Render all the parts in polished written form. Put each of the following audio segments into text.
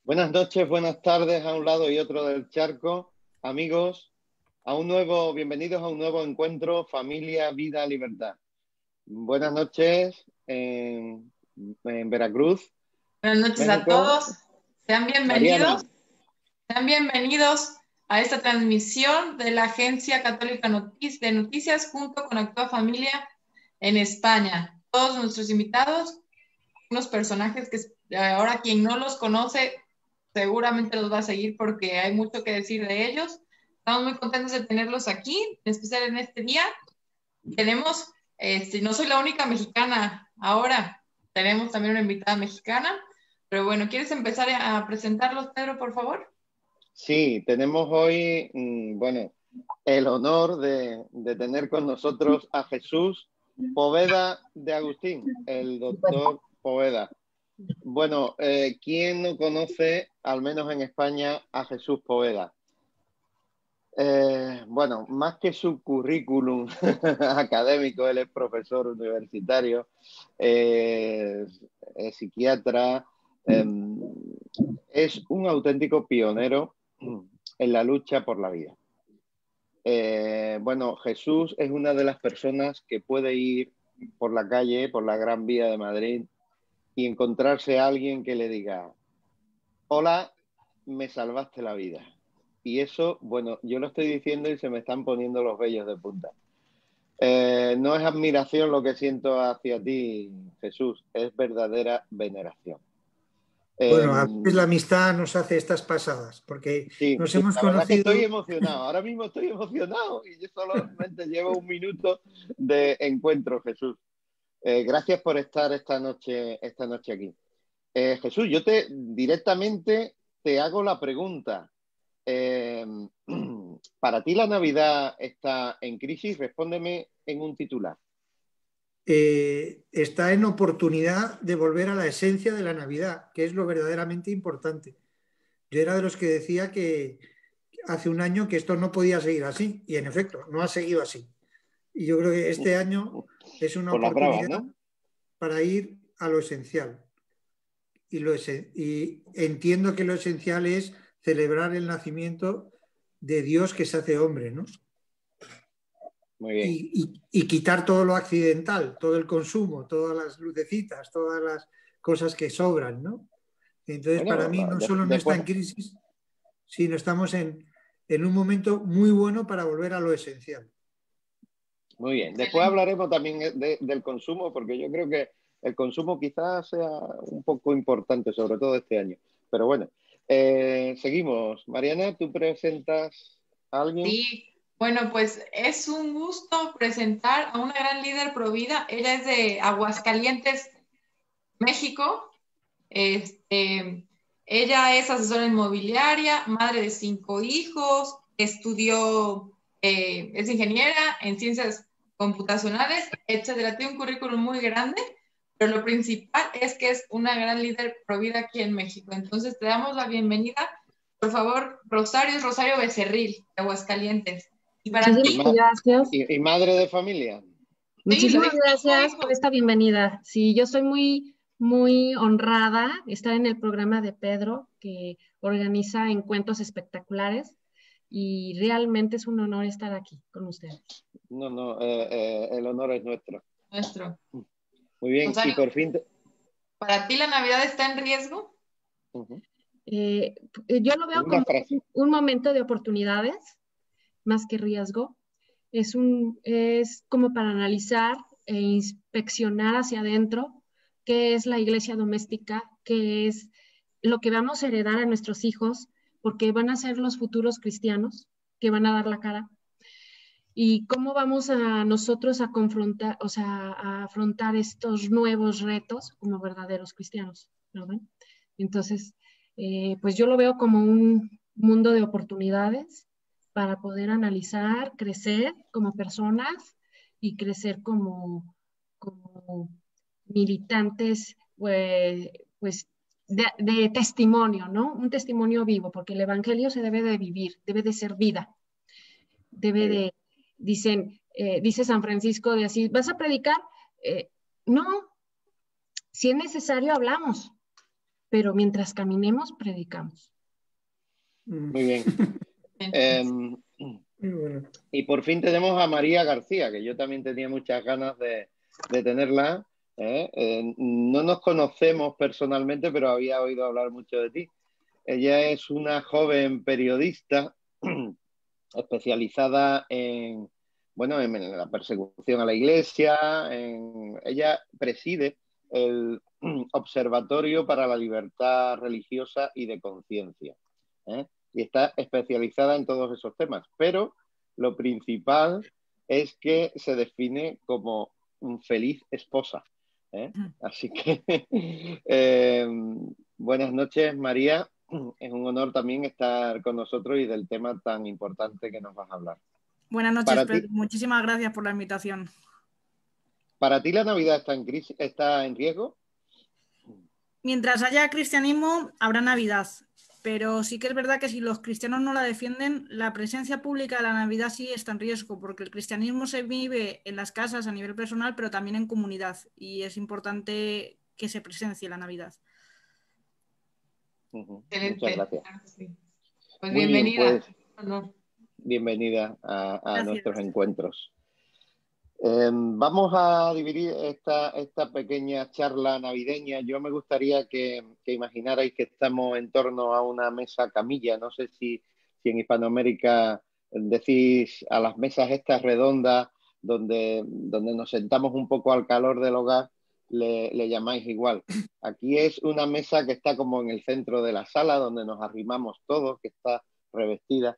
Buenas noches, buenas tardes a un lado y otro del charco. Amigos, bienvenidos a un nuevo encuentro Familia, Vida, Libertad. Buenas noches en Veracruz, Buenas noches a México. todos. Sean Mariana. bienvenidos. Sean bienvenidos a esta transmisión de la Agencia Católica de Noticias junto con Actúa Familia en España. Todos nuestros invitados, unos personajes que ahora quien no los conoce seguramente los va a seguir porque hay mucho que decir de ellos. Estamos muy contentos de tenerlos aquí, en especial en este día. Tenemos, no soy la única mexicana ahora, tenemos también una invitada mexicana, pero bueno, ¿quieres empezar a presentarlos, Pedro, por favor? Sí, tenemos hoy, el honor de tener con nosotros a Jesús Poveda de Agustín, el doctor Poveda. Bueno, ¿quién no conoce, al menos en España, a Jesús Poveda? Bueno, más que su currículum académico, él es profesor universitario, es psiquiatra, es un auténtico pionero en la lucha por la vida. Bueno, Jesús es una de las personas que puede ir por la calle, por la Gran Vía de Madrid, y encontrarse a alguien que le diga: hola, me salvaste la vida. Y eso, bueno, yo lo estoy diciendo y se me están poniendo los vellos de punta. No es admiración lo que siento hacia ti, Jesús, es verdadera veneración. Bueno, a veces la amistad nos hace estas pasadas, porque Sí, nos hemos la verdad es que conocido. estoy emocionado, ahora mismo estoy emocionado y yo solamente llevo un minuto de encuentro, Jesús. Gracias por estar esta noche aquí. Jesús, yo directamente te hago la pregunta. ¿Para ti la Navidad está en crisis? Respóndeme en un titular. Está en oportunidad de volver a la esencia de la Navidad, que es lo verdaderamente importante. Yo era de los que decía que hace un año que esto no podía seguir así, y en efecto, no ha seguido así. Y yo creo que este año es una Por las bravas, oportunidad, ¿no?, para ir a lo esencial. Y entiendo que lo esencial es celebrar el nacimiento de Dios que se hace hombre, ¿no? Muy bien. Y quitar todo lo accidental, todo el consumo, todas las lucecitas, todas las cosas que sobran, ¿no? Entonces, Bueno, para mí no solo no está después, en crisis, sino estamos en un momento muy bueno para volver a lo esencial. muy bien. Después hablaremos también del consumo, porque yo creo que el consumo quizás sea un poco importante, sobre todo este año. Pero bueno, seguimos. Mariana, ¿tú presentas a alguien? Sí, bueno, pues es un gusto presentar a una gran líder provida. Ella es de Aguascalientes, México. Ella es asesora inmobiliaria, madre de 5 hijos, estudió, es ingeniera en ciencias computacionales, etcétera. Tiene un currículum muy grande, pero lo principal es que es una gran líder provida aquí en México. Entonces, te damos la bienvenida. Por favor, Rosario Becerril, de Aguascalientes. Y para ti, Gracias. ¿Y madre de familia? sí, lo Muchísimas dije, 5 gracias por hijos. esta bienvenida. Sí, yo estoy muy honrada de estar en el programa de Pedro, que organiza encuentros espectaculares, y realmente es un honor estar aquí con ustedes. No, el honor es nuestro. Nuestro. Muy bien, Rosario, y por fin... ¿para ti la Navidad está en riesgo? Yo lo veo como un momento de oportunidades, más que riesgo. Es como para analizar e inspeccionar hacia adentro qué es la iglesia doméstica, qué es lo que vamos a heredar a nuestros hijos, porque van a ser los futuros cristianos que van a dar la cara. Y cómo vamos a nosotros a confrontar, o sea, a afrontar estos nuevos retos como verdaderos cristianos, ¿verdad? Entonces, pues yo lo veo como un mundo de oportunidades para poder analizar, crecer como personas y crecer como militantes, pues de testimonio, ¿no? Un testimonio vivo, porque el evangelio se debe de vivir, debe de ser vida, dice San Francisco de Asís, ¿vas a predicar? No, si es necesario hablamos, pero mientras caminemos, predicamos. Muy bien. Muy bueno. Y por fin tenemos a María García, que yo también tenía muchas ganas de tenerla. No nos conocemos personalmente, pero había oído hablar mucho de ti. Ella es una joven periodista especializada en la persecución a la Iglesia. Ella preside el Observatorio para la Libertad Religiosa y de Conciencia, y está especializada en todos esos temas. Pero lo principal es que se define como feliz esposa. Así que buenas noches, María. Es un honor también estar con nosotros y del tema tan importante que nos vas a hablar. Buenas noches, Pedro. Muchísimas gracias por la invitación. ¿Para ti la Navidad está en riesgo? Mientras haya cristianismo, habrá Navidad. Pero sí que es verdad que si los cristianos no la defienden, la presencia pública de la Navidad sí está en riesgo, porque el cristianismo se vive en las casas a nivel personal, pero también en comunidad. Y es importante que se presencie la Navidad. Muchas gracias. Pues bienvenida. Bien, bienvenida a nuestros encuentros. Vamos a dividir esta pequeña charla navideña. Yo me gustaría que imaginarais que estamos en torno a una mesa camilla. No sé si en Hispanoamérica decís a las mesas estas redondas donde nos sentamos un poco al calor del hogar, le llamáis igual. Aquí es una mesa que está como en el centro de la sala, donde nos arrimamos todos, que está revestida.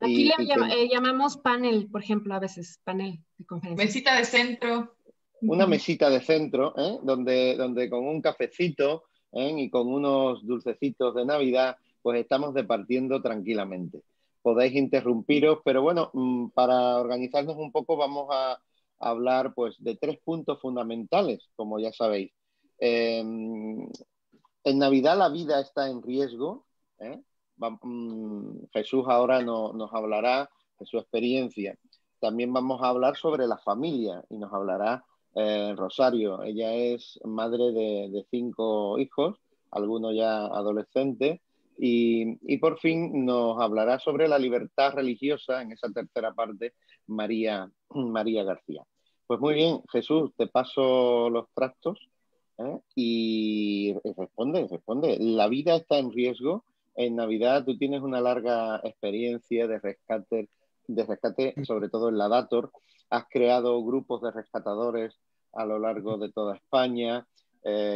Aquí le llamamos panel, por ejemplo, a veces, panel de conferencia. Mesita de centro. Una mesita de centro, donde con un cafecito y con unos dulcecitos de Navidad, pues estamos departiendo tranquilamente. Podéis interrumpiros, pero bueno, para organizarnos un poco vamos a hablar pues de 3 puntos fundamentales, como ya sabéis. En Navidad la vida está en riesgo. Jesús ahora nos hablará de su experiencia. También vamos a hablar sobre la familia y nos hablará Rosario. Ella es madre de 5 hijos, algunos ya adolescentes, y por fin nos hablará sobre la libertad religiosa en esa tercera parte, María García. Pues muy bien, Jesús, te paso los trastos y responde. La vida está en riesgo. En Navidad tú tienes una larga experiencia de rescate, sobre todo en la Dator. Has creado grupos de rescatadores a lo largo de toda España.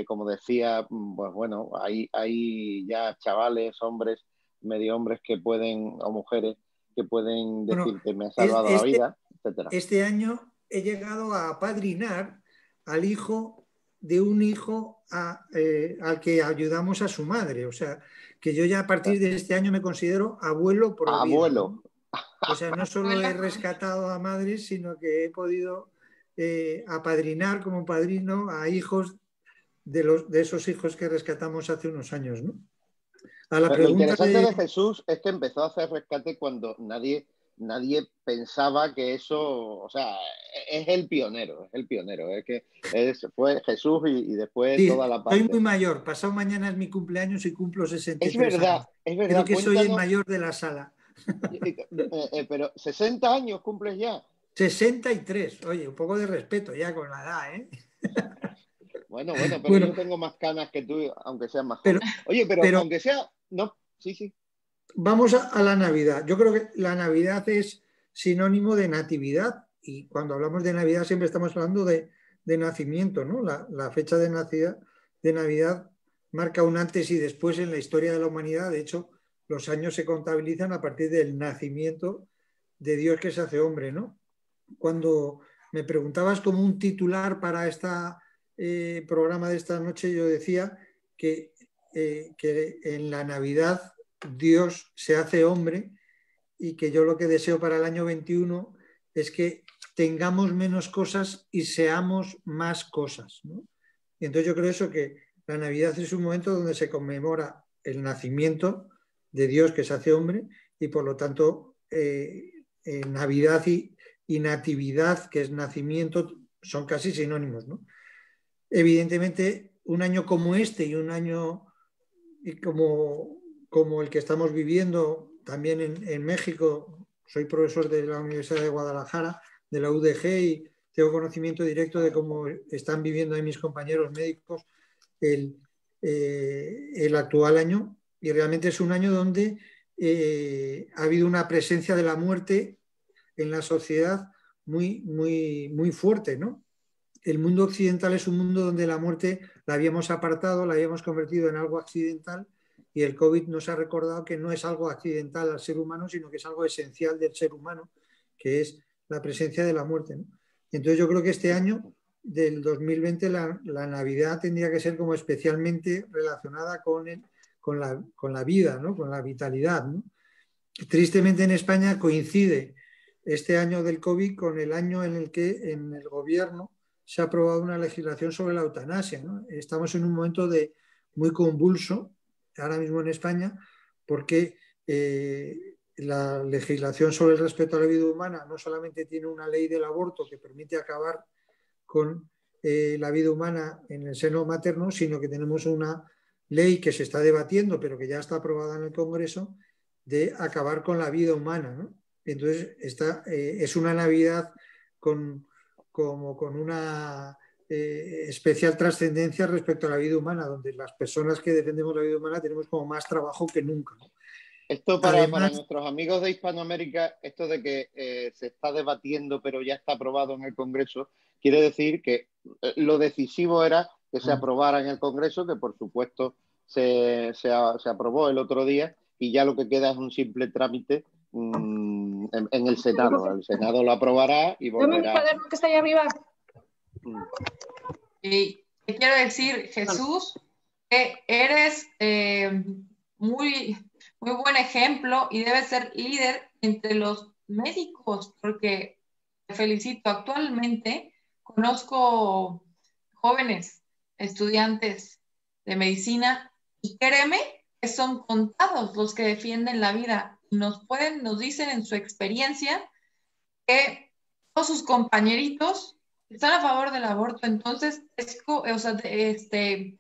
Como decía, pues bueno, hay ya chavales, hombres, medio hombres que pueden, o mujeres que pueden decirte, me ha salvado la vida, etcétera. Este año he llegado a apadrinar al hijo de un hijo al que ayudamos a su madre. O sea, que yo ya a partir de este año me considero abuelo por vida. Abuelo. O sea, no solo he rescatado a madres, sino que he podido apadrinar como padrino a hijos de esos hijos que rescatamos hace unos años, ¿no? A la Lo interesante de Jesús es que empezó a hacer rescate cuando nadie pensaba que eso, o sea, es el pionero, es que fue Jesús y después sí, toda la parte. Soy muy mayor, pasado mañana es mi cumpleaños y cumplo 63 es verdad, años. Es verdad. Creo que soy el mayor de la sala. Pero 60 años cumples ya. 63, oye, un poco de respeto ya con la edad, ¿eh? Bueno, pero yo tengo más canas que tú, aunque seas más joven. Oye, pero aunque sea, no, sí. Vamos a la Navidad. Yo creo que la Navidad es sinónimo de natividad y cuando hablamos de Navidad siempre estamos hablando de nacimiento, ¿no? La fecha de Navidad marca un antes y después en la historia de la humanidad. De hecho, los años se contabilizan a partir del nacimiento de Dios que se hace hombre, ¿no? Cuando me preguntabas como un titular para este programa de esta noche, yo decía que en la Navidad Dios se hace hombre y que yo lo que deseo para el año 21 es que tengamos menos cosas y seamos más cosas, ¿no? Y entonces yo creo eso, que la Navidad es un momento donde se conmemora el nacimiento de Dios que se hace hombre y por lo tanto Navidad y natividad, que es nacimiento, son casi sinónimos, ¿no? Evidentemente un año como este y un año y como el que estamos viviendo también en México. Soy profesor de la Universidad de Guadalajara, de la UDG, y tengo conocimiento directo de cómo están viviendo ahí mis compañeros médicos el actual año, y realmente es un año donde ha habido una presencia de la muerte en la sociedad muy, muy, muy fuerte, ¿no? El mundo occidental es un mundo donde la muerte la habíamos apartado, la habíamos convertido en algo accidental, y el COVID nos ha recordado que no es algo accidental al ser humano, sino que es algo esencial del ser humano, que es la presencia de la muerte, ¿no? Entonces yo creo que este año del 2020 la Navidad tendría que ser como especialmente relacionada con la vida, ¿no? Con la vitalidad, ¿no? Tristemente en España coincide este año del COVID con el año en el que en el gobierno se ha aprobado una legislación sobre la eutanasia, ¿no? Estamos en un momento muy convulso ahora mismo en España, porque la legislación sobre el respeto a la vida humana no solamente tiene una ley del aborto que permite acabar con la vida humana en el seno materno, sino que tenemos una ley que se está debatiendo, pero que ya está aprobada en el Congreso, de acabar con la vida humana, ¿no? Entonces, esta es una Navidad con una especial trascendencia respecto a la vida humana, donde las personas que defendemos la vida humana tenemos como más trabajo que nunca, ¿no? Esto para nuestros amigos de Hispanoamérica, esto de que se está debatiendo pero ya está aprobado en el Congreso, quiere decir que lo decisivo era que se aprobara en el Congreso, que por supuesto se aprobó el otro día, y ya lo que queda es un simple trámite en el Senado. El Senado lo aprobará y volverá. Dame mi cuaderno que está ahí arriba. Y te quiero decir, Jesús, que eres muy, muy buen ejemplo y debes ser líder entre los médicos, porque te felicito. Actualmente conozco jóvenes estudiantes de medicina y créeme que son contados los que defienden la vida y nos dicen en su experiencia que todos sus compañeritos están a favor del aborto. Entonces, te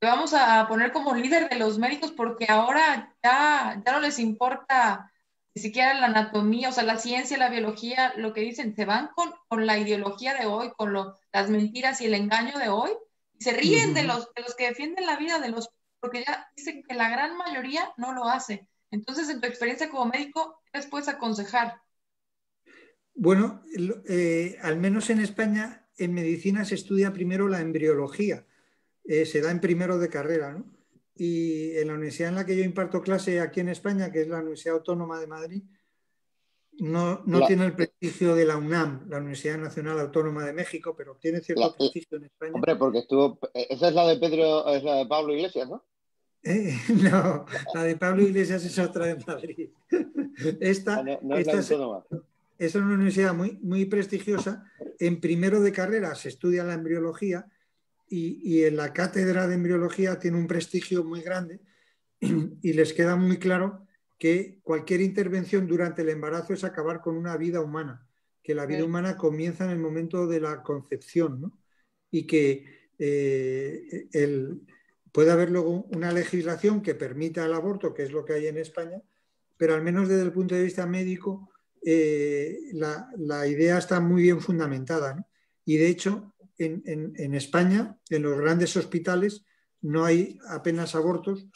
vamos a poner como líder de los médicos, porque ahora ya no les importa ni siquiera la anatomía, o sea, la ciencia, la biología, lo que dicen, se van con la ideología de hoy, con las mentiras y el engaño de hoy, y se ríen de los que defienden la vida, porque ya dicen que la gran mayoría no lo hace. Entonces, en tu experiencia como médico, ¿qué les puedes aconsejar? Bueno, al menos en España, en medicina se estudia primero la embriología, se da en primero de carrera, ¿no? Y en la universidad en la que yo imparto clase aquí en España, que es la Universidad Autónoma de Madrid, no tiene el prestigio de la UNAM, la Universidad Nacional Autónoma de México, pero tiene cierto prestigio en España. Hombre, porque esa es la de Pablo Iglesias, ¿no? No, la de Pablo Iglesias es otra de Madrid. Esta es una universidad muy, muy prestigiosa. En primero de carrera se estudia la embriología y en la cátedra de embriología tiene un prestigio muy grande y les queda muy claro que cualquier intervención durante el embarazo es acabar con una vida humana, que la vida humana comienza en el momento de la concepción, ¿no? Y que puede haber luego una legislación que permita el aborto, que es lo que hay en España, pero al menos desde el punto de vista médico la idea está muy bien fundamentada, ¿no? Y de hecho en España, en los grandes hospitales, no hay apenas abortos,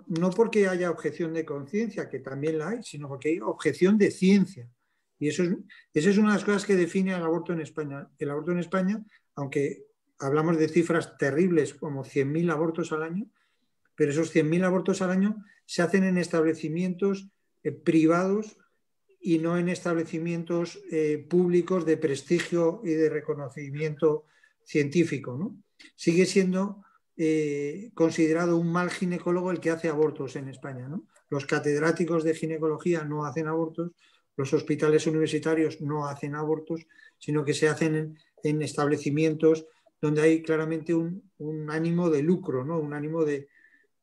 no porque haya objeción de conciencia, que también la hay, sino porque hay objeción de ciencia. Y esa es una de las cosas que define al aborto en España. El aborto en España, aunque hablamos de cifras terribles como 100.000 abortos al año, pero esos 100.000 abortos al año se hacen en establecimientos privados y no en establecimientos públicos de prestigio y de reconocimiento científico, ¿no? Sigue siendo considerado un mal ginecólogo el que hace abortos en España, ¿no? Los catedráticos de ginecología no hacen abortos, los hospitales universitarios no hacen abortos, sino que se hacen en establecimientos donde hay claramente un ánimo de lucro, ¿no? Un ánimo de...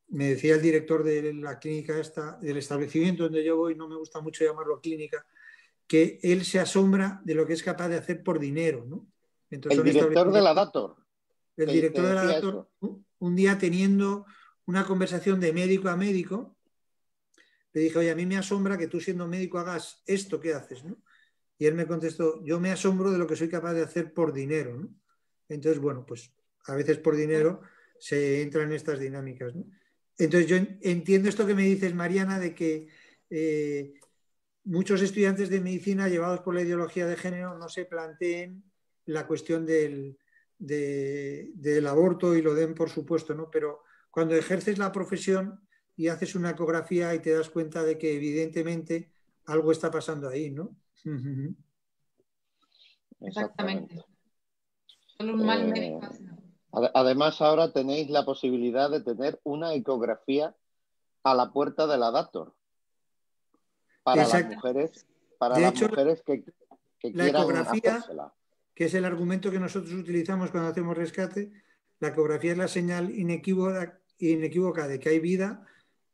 Me decía el director de la clínica del establecimiento donde yo voy, no me gusta mucho llamarlo clínica, que él se asombra de lo que es capaz de hacer por dinero, ¿no? Entonces, el director de la Dator. El director de la Dator, un día teniendo una conversación de médico a médico, le dije, oye, a mí me asombra que tú siendo médico hagas esto que haces, ¿no? Y él me contestó, yo me asombro de lo que soy capaz de hacer por dinero, ¿no? Entonces, bueno, pues a veces por dinero se entra en estas dinámicas, ¿no? Entonces yo entiendo esto que me dices, Mariana, de que muchos estudiantes de medicina llevados por la ideología de género no se planteen la cuestión del aborto y lo den por supuesto, ¿no? Pero cuando ejerces la profesión y haces una ecografía y te das cuenta de que evidentemente algo está pasando ahí, ¿no? Exactamente. Solo un mal médico. Además, ahora tenéis la posibilidad de tener una ecografía a la puerta de la Dator para las mujeres, que la quieran ecografía, hacérsela. Que es el argumento que nosotros utilizamos cuando hacemos rescate, la ecografía es la señal inequívoca de que hay vida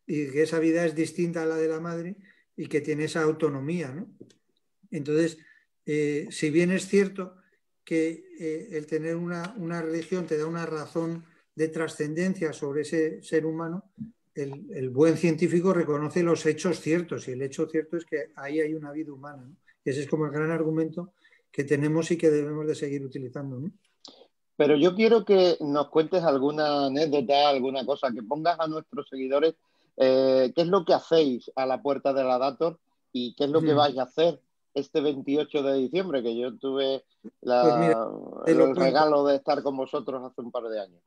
y que esa vida es distinta a la de la madre y que tiene esa autonomía, ¿no? Entonces, si bien es cierto que el tener una religión te da una razón de trascendencia sobre ese ser humano, el buen científico reconoce los hechos ciertos y el hecho cierto es que ahí hay una vida humana, ¿no? Y ese es como el gran argumento que tenemos y que debemos de seguir utilizando, ¿no? Pero yo quiero que nos cuentes alguna anécdota, alguna cosa, que pongas a nuestros seguidores qué es lo que hacéis a la puerta de la Dator y qué es lo que vais a hacer este 28 de diciembre, que yo tuve Pues mira, el regalo de estar con vosotros hace un par de años.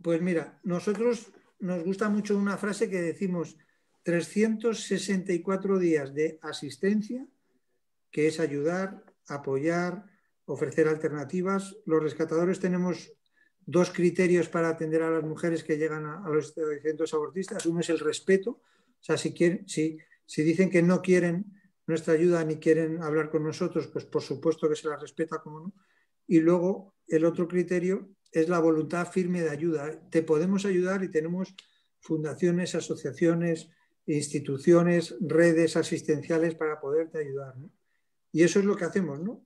Pues mira, nosotros nos gusta mucho una frase que decimos 364 días de asistencia, que es ayudar, apoyar, ofrecer alternativas. Los rescatadores tenemos dos criterios para atender a las mujeres que llegan a los centros abortistas. Uno es el respeto, o sea, si dicen que no quieren nuestra ayuda ni quieren hablar con nosotros, pues por supuesto que se las respeta, como no. Y luego el otro criterio es la voluntad firme de ayuda. Te podemos ayudar y tenemos fundaciones, asociaciones, instituciones, redes asistenciales para poderte ayudar, ¿no? Y eso es lo que hacemos, ¿no?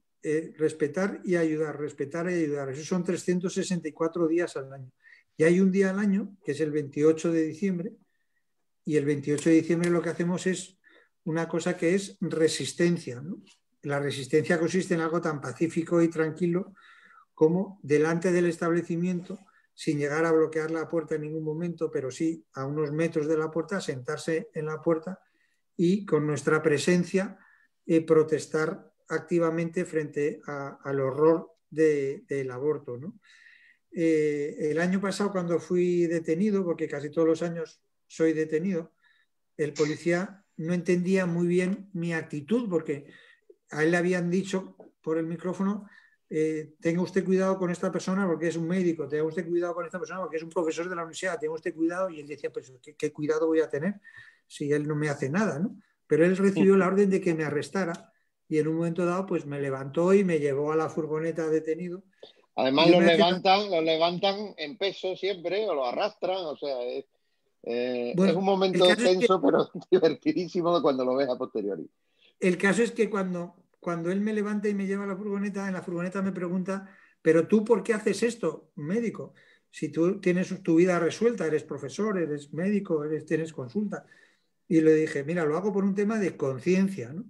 Respetar y ayudar, respetar y ayudar. Esos son 364 días al año. Y hay un día al año, que es el 28 de diciembre, y el 28 de diciembre lo que hacemos es una cosa que es resistencia, ¿no? La resistencia consiste en algo tan pacífico y tranquilo como delante del establecimiento, sin llegar a bloquear la puerta en ningún momento, pero sí a unos metros de la puerta, sentarse en la puerta y con nuestra presencia protestar activamente frente al horror del aborto, ¿no? El año pasado, cuando fui detenido, porque casi todos los años soy detenido, el policía no entendía muy bien mi actitud, porque a él le habían dicho por el micrófono, tenga usted cuidado con esta persona porque es un médico, tenga usted cuidado con esta persona porque es un profesor de la universidad, tenga usted cuidado. Y él decía, pues, ¿qué cuidado voy a tener si él no me hace nada, ¿no? Pero él recibió la orden de que me arrestara y en un momento dado pues me levantó y me llevó a la furgoneta detenido. Además lo levantan en peso siempre o lo arrastran, o sea, bueno, es un momento tenso, pero divertidísimo cuando lo ves a posteriori. El caso es que cuando él me levanta y me lleva a la furgoneta, en la furgoneta me pregunta, ¿pero tú por qué haces esto, médico? Si tú tienes tu vida resuelta, eres profesor, eres médico, tienes consulta. Y le dije, mira, lo hago por un tema de conciencia, ¿no?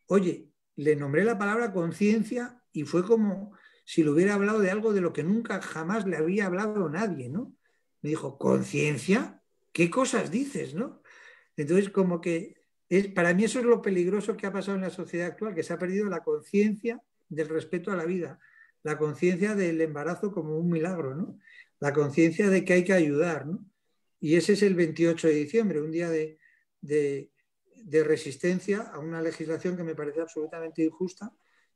Oye, le nombré la palabra conciencia y fue como si le hubiera hablado de algo de lo que nunca jamás le había hablado nadie, ¿no? Me dijo, ¿conciencia? ¿Qué cosas dices, no? Entonces, como que para mí eso es lo peligroso que ha pasado en la sociedad actual, que se ha perdido la conciencia del respeto a la vida, la conciencia del embarazo como un milagro, ¿no? La conciencia de que hay que ayudar, ¿no? Y ese es el 28 de diciembre, un día de resistencia a una legislación que me parece absolutamente injusta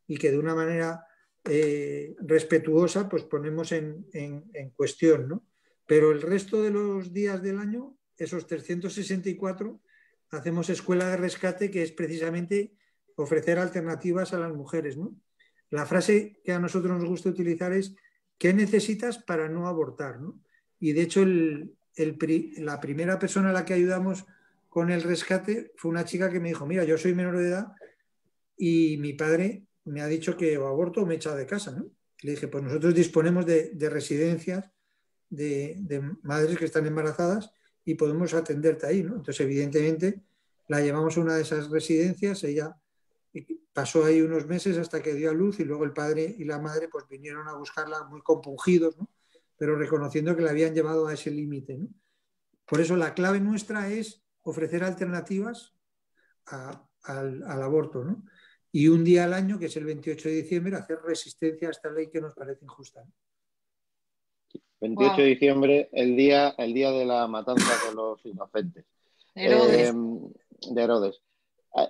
y que de una manera respetuosa pues ponemos en cuestión, ¿no? Pero el resto de los días del año, esos 364, hacemos escuela de rescate, que es precisamente ofrecer alternativas a las mujeres, ¿no? La frase que a nosotros nos gusta utilizar es ¿qué necesitas para no abortar, ¿no? Y de hecho la primera persona a la que ayudamos con el rescate fue una chica que me dijo, mira, yo soy menor de edad y mi padre me ha dicho que o aborto o me echa de casa, ¿no? Le dije, pues nosotros disponemos de residencias de madres que están embarazadas y podemos atenderte ahí, ¿no? Entonces, evidentemente, la llevamos a una de esas residencias, ella pasó ahí unos meses hasta que dio a luz y luego el padre y la madre pues vinieron a buscarla muy compungidos, ¿no? Pero reconociendo que la habían llevado a ese límite, ¿no? Por eso la clave nuestra es ofrecer alternativas al aborto, ¿no? Y un día al año, que es el 28 de diciembre, hacer resistencia a esta ley que nos parece injusta, ¿no? 28 de diciembre, el día de la matanza de los inocentes. Herodes. De Herodes.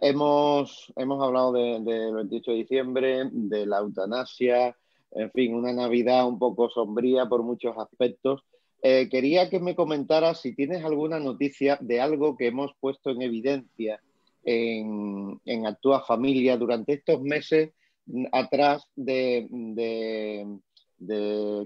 Hemos hablado del 28 de diciembre, de la eutanasia, en fin, una Navidad un poco sombría por muchos aspectos. Quería que me comentaras si tienes alguna noticia de algo que hemos puesto en evidencia en Actúa Familia durante estos meses atrás de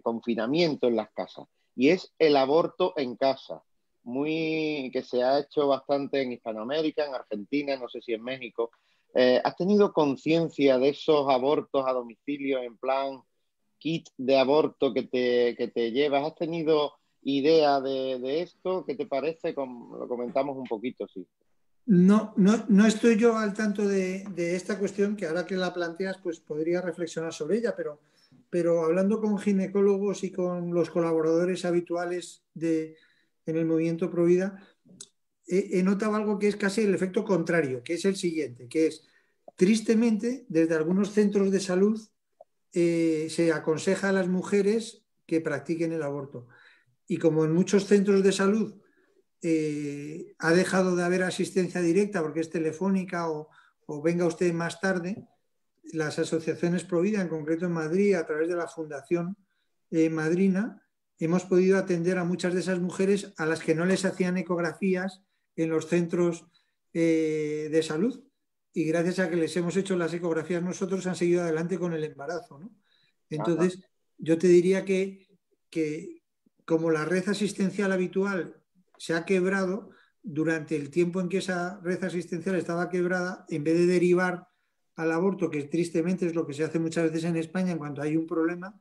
confinamiento en las casas, y es el aborto en casa, que se ha hecho bastante en Hispanoamérica, en Argentina, no sé si en México. ¿Has tenido conciencia de esos abortos a domicilio en plan kit de aborto que te llevas? ¿Has tenido idea de esto? ¿Qué te parece? Lo comentamos un poquito, sí. No estoy yo al tanto de esta cuestión, que ahora que la planteas, pues podría reflexionar sobre ella, pero hablando con ginecólogos y con los colaboradores habituales en el movimiento Provida, he notado algo que es casi el efecto contrario, que es el siguiente, que es, tristemente, desde algunos centros de salud se aconseja a las mujeres que practiquen el aborto. Y como en muchos centros de salud ha dejado de haber asistencia directa porque es telefónica o venga usted más tarde, las asociaciones Provida, en concreto en Madrid, a través de la Fundación Madrina, hemos podido atender a muchas de esas mujeres a las que no les hacían ecografías en los centros de salud, y gracias a que les hemos hecho las ecografías nosotros han seguido adelante con el embarazo, ¿no? Entonces, yo te diría que como la red asistencial habitual se ha quebrado, durante el tiempo en que esa red asistencial estaba quebrada, en vez de derivar al aborto, que tristemente es lo que se hace muchas veces en España en cuanto hay un problema,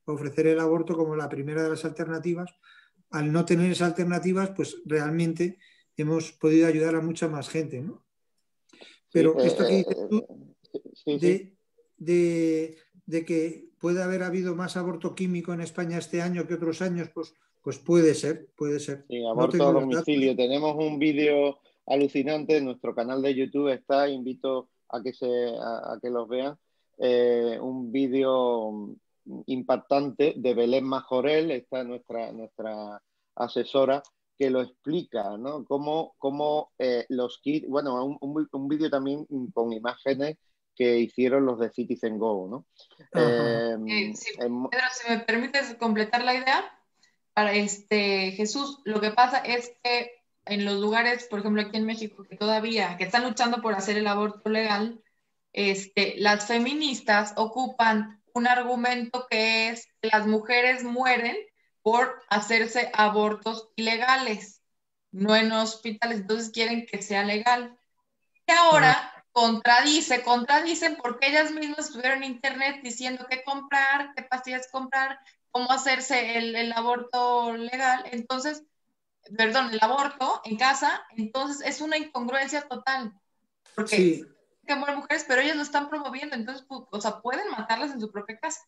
ofrecer el aborto como la primera de las alternativas, al no tener esas alternativas, pues realmente hemos podido ayudar a mucha más gente, ¿no? Pero sí, esto que dices tú, de que puede haber habido más aborto químico en España este año que otros años, pues puede ser. Sí, aborto a domicilio. Tenemos un vídeo alucinante en nuestro canal de YouTube, invito a que los vean. Un vídeo impactante de Belén Majorel, esta nuestra asesora, que lo explica, ¿no? Cómo los kits, bueno, un vídeo también con imágenes que hicieron los de Citizen Go, ¿no? Pedro, si me permites completar la idea, para Jesús, lo que pasa es que en los lugares, por ejemplo aquí en México, que están luchando por hacer el aborto legal, las feministas ocupan un argumento que es que las mujeres mueren por hacerse abortos ilegales, no en hospitales, entonces quieren que sea legal. Y ahora contradicen porque ellas mismas estuvieron en internet diciendo qué comprar, qué pastillas comprar, cómo hacerse el aborto legal, entonces, el aborto en casa, entonces es una incongruencia total, porque sí, que mueren mujeres, pero ellas lo están promoviendo, entonces, o sea, pueden matarlas en su propia casa.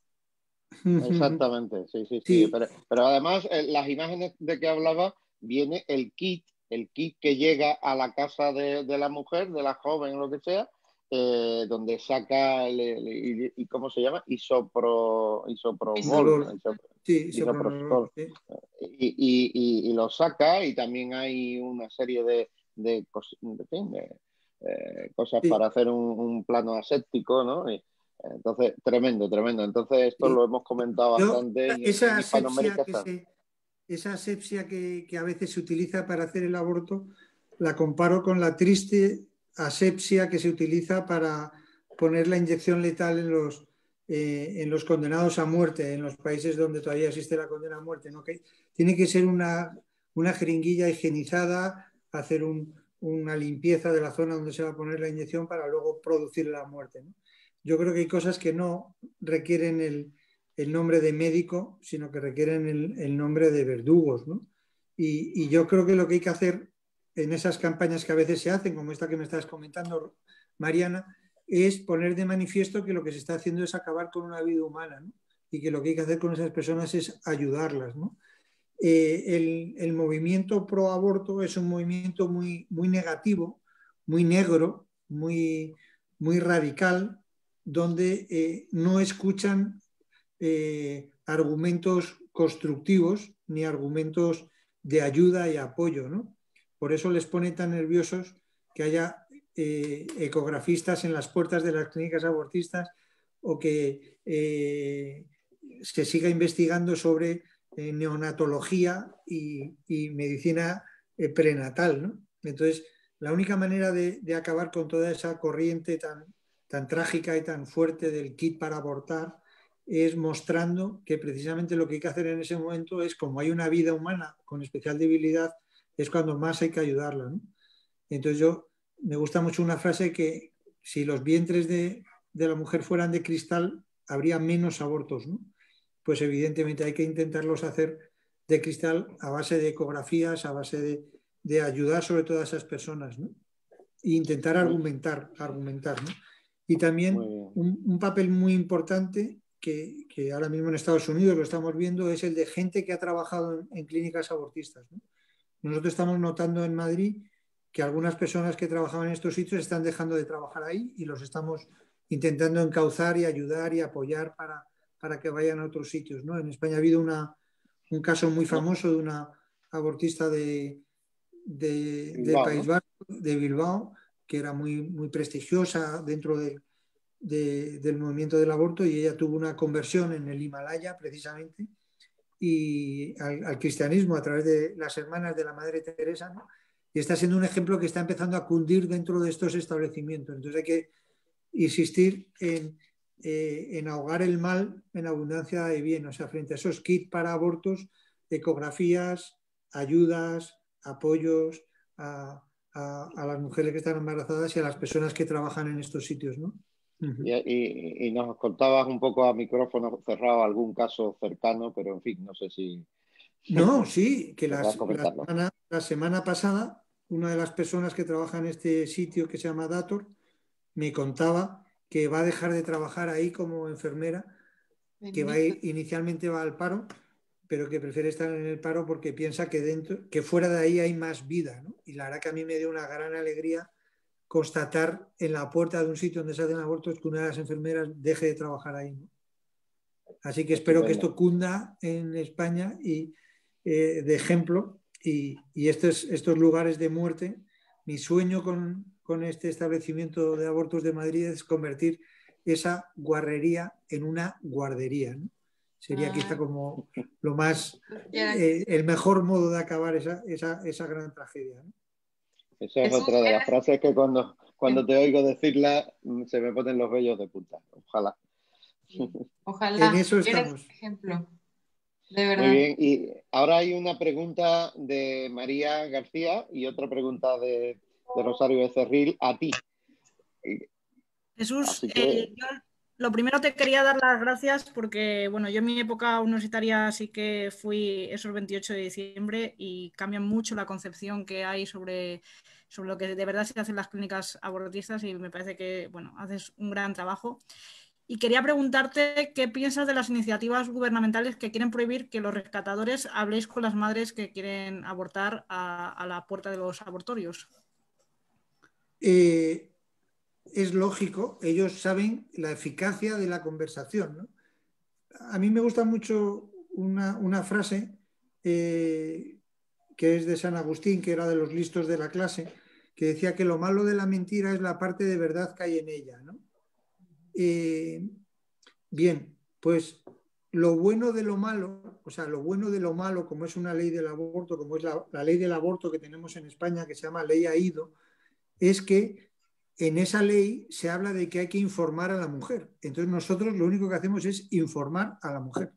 Exactamente, sí. Pero además, las imágenes de que hablaba, viene el kit que llega a la casa de la mujer, de la joven, lo que sea, donde saca y ¿cómo se llama? Isoprostol. Y lo saca, y también hay una serie de cosas para hacer un plano aséptico, ¿no? Entonces, tremendo. Entonces, esto lo hemos comentado bastante. Esa asepsia que a veces se utiliza para hacer el aborto, la comparo con la triste asepsia que se utiliza para poner la inyección letal en los condenados a muerte, en los países donde todavía existe la condena a muerte, ¿no? Que tiene que ser una jeringuilla higienizada, hacer una limpieza de la zona donde se va a poner la inyección para luego producir la muerte, ¿no? Yo creo que hay cosas que no requieren el nombre de médico, sino que requieren el nombre de verdugos, ¿no? Y yo creo que lo que hay que hacer en esas campañas que a veces se hacen, como esta que me estás comentando, Mariana, es poner de manifiesto que lo que se está haciendo es acabar con una vida humana, ¿no? Y que lo que hay que hacer con esas personas es ayudarlas, ¿no? El movimiento pro aborto es un movimiento muy, muy negativo, muy negro, muy, muy radical, donde no escuchan argumentos constructivos ni argumentos de ayuda y apoyo, ¿no? Por eso les pone tan nerviosos que haya ecografistas en las puertas de las clínicas abortistas o que se siga investigando sobre neonatología y medicina prenatal, ¿no? Entonces, la única manera de acabar con toda esa corriente tan trágica y tan fuerte del kit para abortar es mostrando que precisamente lo que hay que hacer en ese momento es, como hay una vida humana con especial debilidad, es cuando más hay que ayudarla, ¿no? Entonces me gusta mucho una frase que si los vientres de la mujer fueran de cristal, habría menos abortos, ¿no? Pues evidentemente hay que intentarlos hacer de cristal a base de ecografías, a base de ayudar sobre todo a esas personas, ¿no? E intentar argumentar, ¿no? Y también un papel muy importante que ahora mismo en Estados Unidos lo estamos viendo es el de gente que ha trabajado en clínicas abortistas, ¿no? Nosotros estamos notando en Madrid que algunas personas que trabajaban en estos sitios están dejando de trabajar ahí y los estamos intentando encauzar y ayudar y apoyar para que vayan a otros sitios, ¿no? En España ha habido un caso muy famoso de una abortista del País Vasco, de Bilbao, que era muy, muy prestigiosa dentro del movimiento del aborto, y ella tuvo una conversión en el Himalaya precisamente y al cristianismo a través de las hermanas de la Madre Teresa, ¿no? Y está siendo un ejemplo que está empezando a cundir dentro de estos establecimientos. Entonces hay que insistir en ahogar el mal en abundancia de bien, o sea, frente a esos kits para abortos, ecografías, ayudas, apoyos a las mujeres que están embarazadas y a las personas que trabajan en estos sitios, ¿no? Y nos contabas un poco a micrófono cerrado algún caso cercano, pero en fin, no sé si... No, sí, que la semana pasada una de las personas que trabaja en este sitio que se llama Dator me contaba que va a dejar de trabajar ahí como enfermera, que inicialmente va al paro, pero que prefiere estar en el paro porque piensa que fuera de ahí hay más vida, ¿no? Y la verdad que a mí me dio una gran alegría constatar en la puerta de un sitio donde se hacen abortos que una de las enfermeras deje de trabajar ahí, ¿no? Así que espero que esto cunda en España y de ejemplo y estos lugares de muerte. Mi sueño con este establecimiento de abortos de Madrid es convertir esa guarrería en una guardería, ¿no? Sería quizá como lo más, el mejor modo de acabar esa gran tragedia, ¿no? Esa es otra de las frases que cuando te oigo decirla se me ponen los vellos de punta. Ojalá. Ojalá. En eso estamos. Eres ejemplo. De verdad. Muy bien. Y ahora hay una pregunta de María García y otra pregunta de Rosario Becerril a ti. Jesús, yo lo primero te quería dar las gracias porque, bueno, yo en mi época universitaria sí que fui esos 28 de diciembre y cambian mucho la concepción que hay sobre lo que de verdad se hace en las clínicas abortistas y me parece que, bueno, haces un gran trabajo. Y quería preguntarte qué piensas de las iniciativas gubernamentales que quieren prohibir que los rescatadores habléis con las madres que quieren abortar a la puerta de los abortorios. Es lógico, ellos saben la eficacia de la conversación, ¿no? A mí me gusta mucho una frase que es de San Agustín, que era de los listos de la clase, que decía que lo malo de la mentira es la parte de verdad que hay en ella, ¿no? Bien, pues lo bueno de lo malo, o sea, lo bueno de lo malo, como es una ley del aborto, como es la ley del aborto que tenemos en España, que se llama Ley Aído, es que en esa ley se habla de que hay que informar a la mujer. Entonces nosotros lo único que hacemos es informar a la mujer.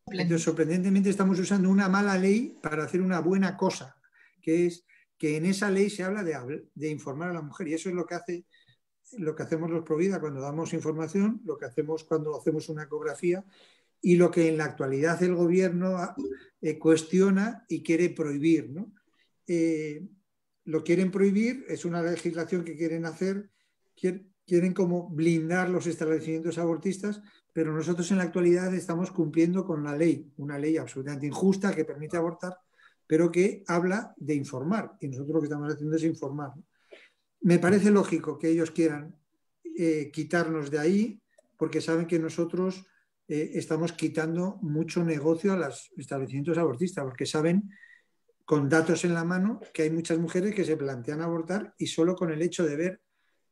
Entonces, sorprendentemente estamos usando una mala ley para hacer una buena cosa, que es que en esa ley se habla de informar a la mujer. Y eso es lo que hacemos los Provida cuando damos información, lo que hacemos cuando hacemos una ecografía y lo que en la actualidad el gobierno cuestiona y quiere prohibir, ¿no? Lo quieren prohibir, es una legislación que quieren hacer, quieren como blindar los establecimientos abortistas, pero nosotros en la actualidad estamos cumpliendo con la ley, una ley absolutamente injusta que permite abortar, pero que habla de informar, y nosotros lo que estamos haciendo es informar, ¿no? Me parece lógico que ellos quieran quitarnos de ahí, porque saben que nosotros estamos quitando mucho negocio a los establecimientos abortistas, porque saben, con datos en la mano, que hay muchas mujeres que se plantean abortar y solo con el hecho de ver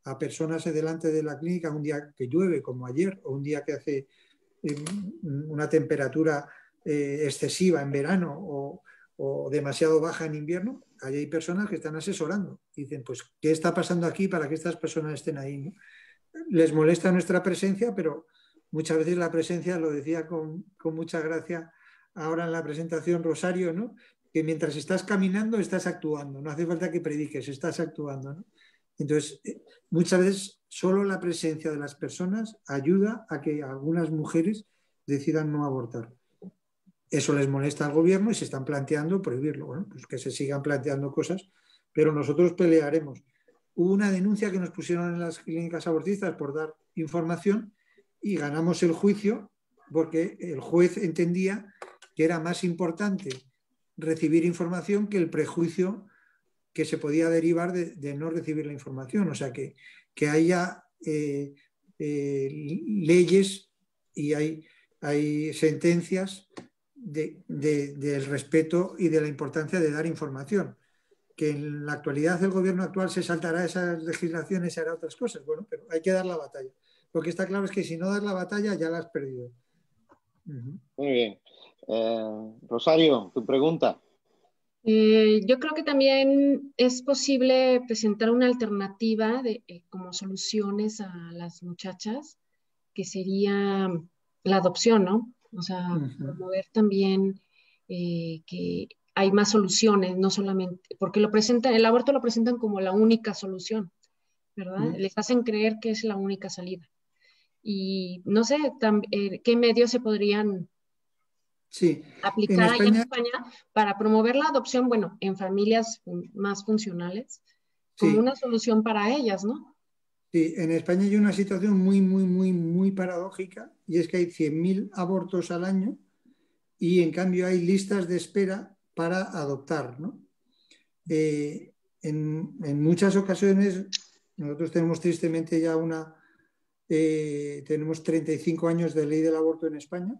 a personas delante de la clínica un día que llueve, como ayer, o un día que hace una temperatura excesiva en verano o demasiado baja en invierno, ahí hay personas que están asesorando. Dicen, pues, ¿qué está pasando aquí para que estas personas estén ahí, ¿no? Les molesta nuestra presencia, pero muchas veces la presencia, lo decía con mucha gracia ahora en la presentación Rosario, ¿no? Que mientras estás caminando estás actuando, no hace falta que prediques, estás actuando, ¿no? Entonces, muchas veces solo la presencia de las personas ayuda a que algunas mujeres decidan no abortar. Eso les molesta al gobierno y se están planteando prohibirlo. Bueno, pues que se sigan planteando cosas, pero nosotros pelearemos. Hubo una denuncia que nos pusieron en las clínicas abortistas por dar información y ganamos el juicio porque el juez entendía que era más importante recibir información que el prejuicio que se podía derivar de no recibir la información. O sea, que haya leyes y hay sentencias del respeto y de la importancia de dar información. Que en la actualidad el gobierno actual se saltará esas legislaciones y hará otras cosas. Bueno, pero hay que dar la batalla. Lo que está claro es que si no das la batalla ya la has perdido. Muy bien. Rosario, tu pregunta. Yo creo que también es posible presentar una alternativa como soluciones a las muchachas, que sería la adopción, ¿no? O sea, promover también que hay más soluciones, no solamente, porque el aborto lo presentan como la única solución, ¿verdad? Les hacen creer que es la única salida. Y no sé, ¿qué medios se podrían aplicar allá en España para promover la adopción, bueno, en familias más funcionales, como una solución para ellas, ¿no? Sí, en España hay una situación muy paradójica, y es que hay 100.000 abortos al año y en cambio hay listas de espera para adoptar, ¿no? En muchas ocasiones nosotros tenemos tristemente ya tenemos 35 años de ley del aborto en España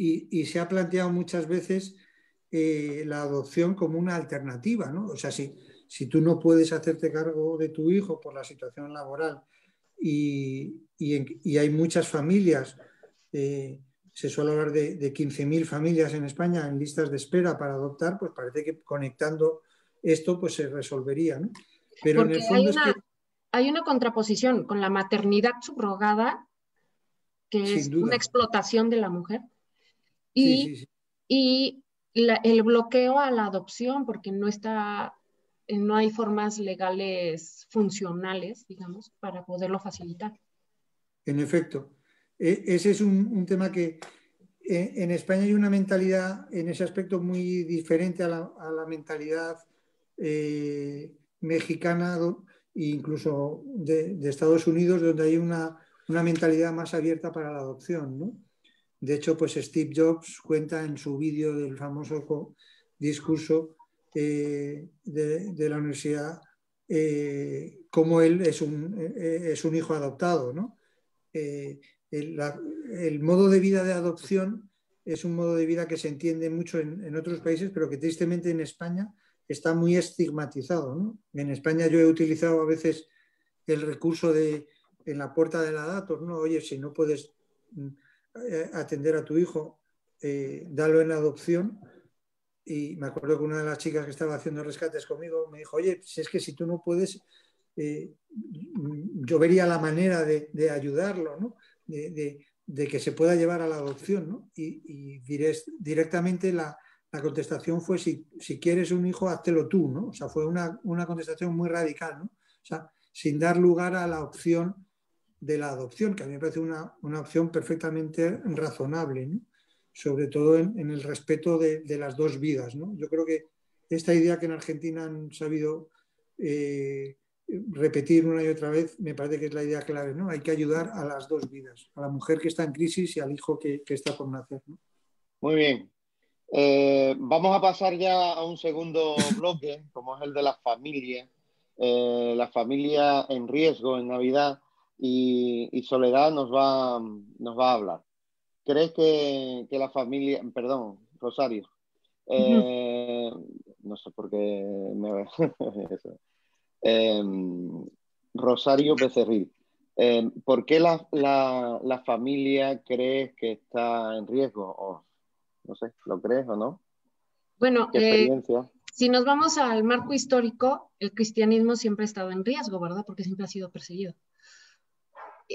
y se ha planteado muchas veces la adopción como una alternativa, ¿no? O sea, si tú no puedes hacerte cargo de tu hijo por la situación laboral y hay muchas familias, se suele hablar de 15.000 familias en España en listas de espera para adoptar, pues parece que conectando esto pues se resolvería, ¿no? Pero porque en el fondo hay una contraposición con la maternidad subrogada, que es una explotación de la mujer, y el bloqueo a la adopción, porque no hay formas legales funcionales, digamos, para poderlo facilitar. En efecto, ese es un tema que en España hay una mentalidad en ese aspecto muy diferente a la mentalidad mexicana e incluso de Estados Unidos, donde hay una mentalidad más abierta para la adopción, ¿no? De hecho, pues Steve Jobs cuenta en su vídeo del famoso discurso de la universidad cómo él es un hijo adoptado, ¿no? El modo de vida de adopción es un modo de vida que se entiende mucho en otros países, pero que tristemente en España está muy estigmatizado, ¿no? En España yo he utilizado a veces el recurso en la puerta de la datos, ¿no? Oye, si no puedes atender a tu hijo, dalo en adopción. Y me acuerdo que una de las chicas que estaba haciendo rescates conmigo me dijo, oye, si es que si tú no puedes, yo vería la manera de ayudarlo, ¿no? De que se pueda llevar a la adopción, ¿no? Y directamente la contestación fue, si quieres un hijo, háztelo tú, ¿no? O sea, fue una contestación muy radical, ¿no? O sea, sin dar lugar a la opción de la adopción, que a mí me parece una opción perfectamente razonable, ¿no? O sobre todo en el respeto de las dos vidas, ¿no? Yo creo que esta idea que en Argentina han sabido repetir una y otra vez, me parece que es la idea clave, ¿no? Hay que ayudar a las dos vidas, a la mujer que está en crisis y al hijo que está por nacer, ¿no? Muy bien. Vamos a pasar ya a un segundo bloque, como es el de la familia en riesgo en Navidad, y Soledad nos va a hablar. ¿Crees que la familia, perdón, Rosario, no sé por qué me Rosario Becerril, ¿por qué la familia crees que está en riesgo? O, no sé, ¿lo crees o no? Bueno, ¿Qué experiencia? si nos vamos al marco histórico, el cristianismo siempre ha estado en riesgo, ¿verdad? Porque siempre ha sido perseguido.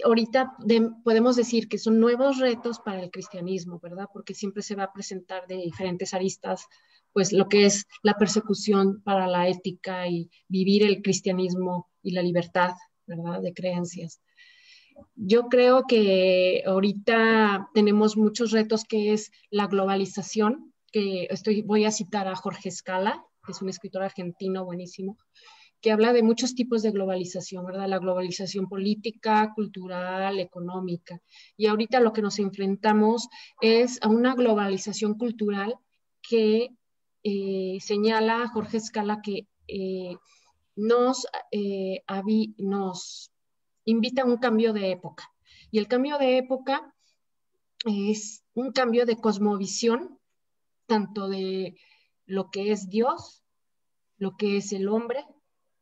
Ahorita podemos decir que son nuevos retos para el cristianismo, ¿verdad? Porque siempre se va a presentar de diferentes aristas, pues lo que es la persecución para la ética y vivir el cristianismo y la libertad, ¿verdad? De creencias. Yo creo que ahorita tenemos muchos retos, que es la globalización, que voy a citar a Jorge Escala, que es un escritor argentino buenísimo, que habla de muchos tipos de globalización, ¿verdad? La globalización política, cultural, económica. Y ahorita lo que nos enfrentamos es a una globalización cultural que señala Jorge Escala que nos invita a un cambio de época. Y el cambio de época es un cambio de cosmovisión, tanto de lo que es Dios, lo que es el hombre,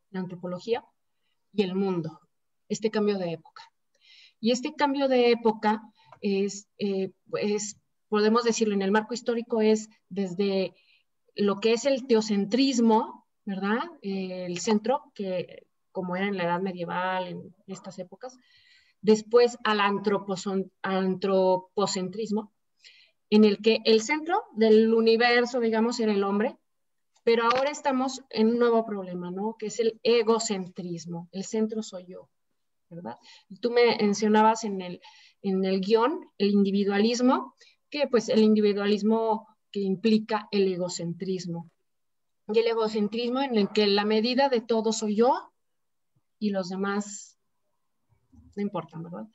la antropología y el mundo, este cambio de época. Y este cambio de época podemos decirlo en el marco histórico, es desde lo que es el teocentrismo, ¿verdad? El centro, que como era en la edad medieval, en estas épocas, después al antropocentrismo, en el que el centro del universo, digamos, era el hombre, pero ahora estamos en un nuevo problema, ¿no? Que es el egocentrismo. El centro soy yo, ¿verdad? Tú me mencionabas en el guión el individualismo, que pues el individualismo que implica el egocentrismo. Y el egocentrismo en el que la medida de todo soy yo y los demás no importan, ¿verdad?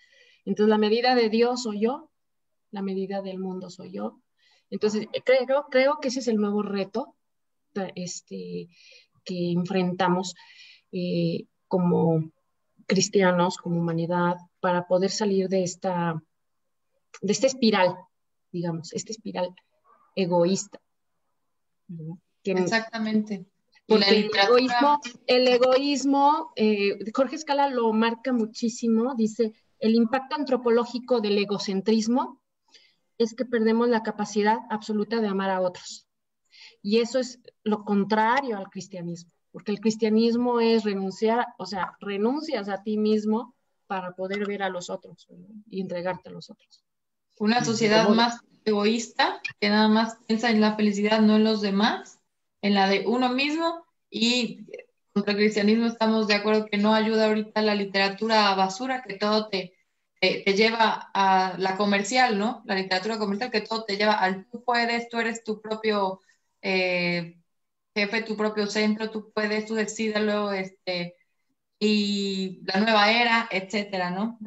Entonces la medida de Dios soy yo, la medida del mundo soy yo. Entonces creo que ese es el nuevo reto que enfrentamos como cristianos, como humanidad, para poder salir de esta espiral, digamos, esta espiral egoísta. ¿No? Exactamente. Porque el egoísmo, Jorge Escala lo marca muchísimo, dice, el impacto antropológico del egocentrismo es que perdemos la capacidad absoluta de amar a otros. Y eso es lo contrario al cristianismo, porque el cristianismo es renunciar, o sea, renuncias a ti mismo para poder ver a los otros, ¿no? Y entregarte a los otros. Una sociedad más egoísta, que nada más piensa en la felicidad, no en los demás, en la de uno mismo, y contra el cristianismo estamos de acuerdo que no ayuda ahorita la literatura basura, que todo te lleva a la comercial, ¿no? La literatura comercial, que todo te lleva al tú puedes, tú eres tu propio jefe, tu propio centro, tú puedes, tú decídelo, y la nueva era, etcétera, ¿no?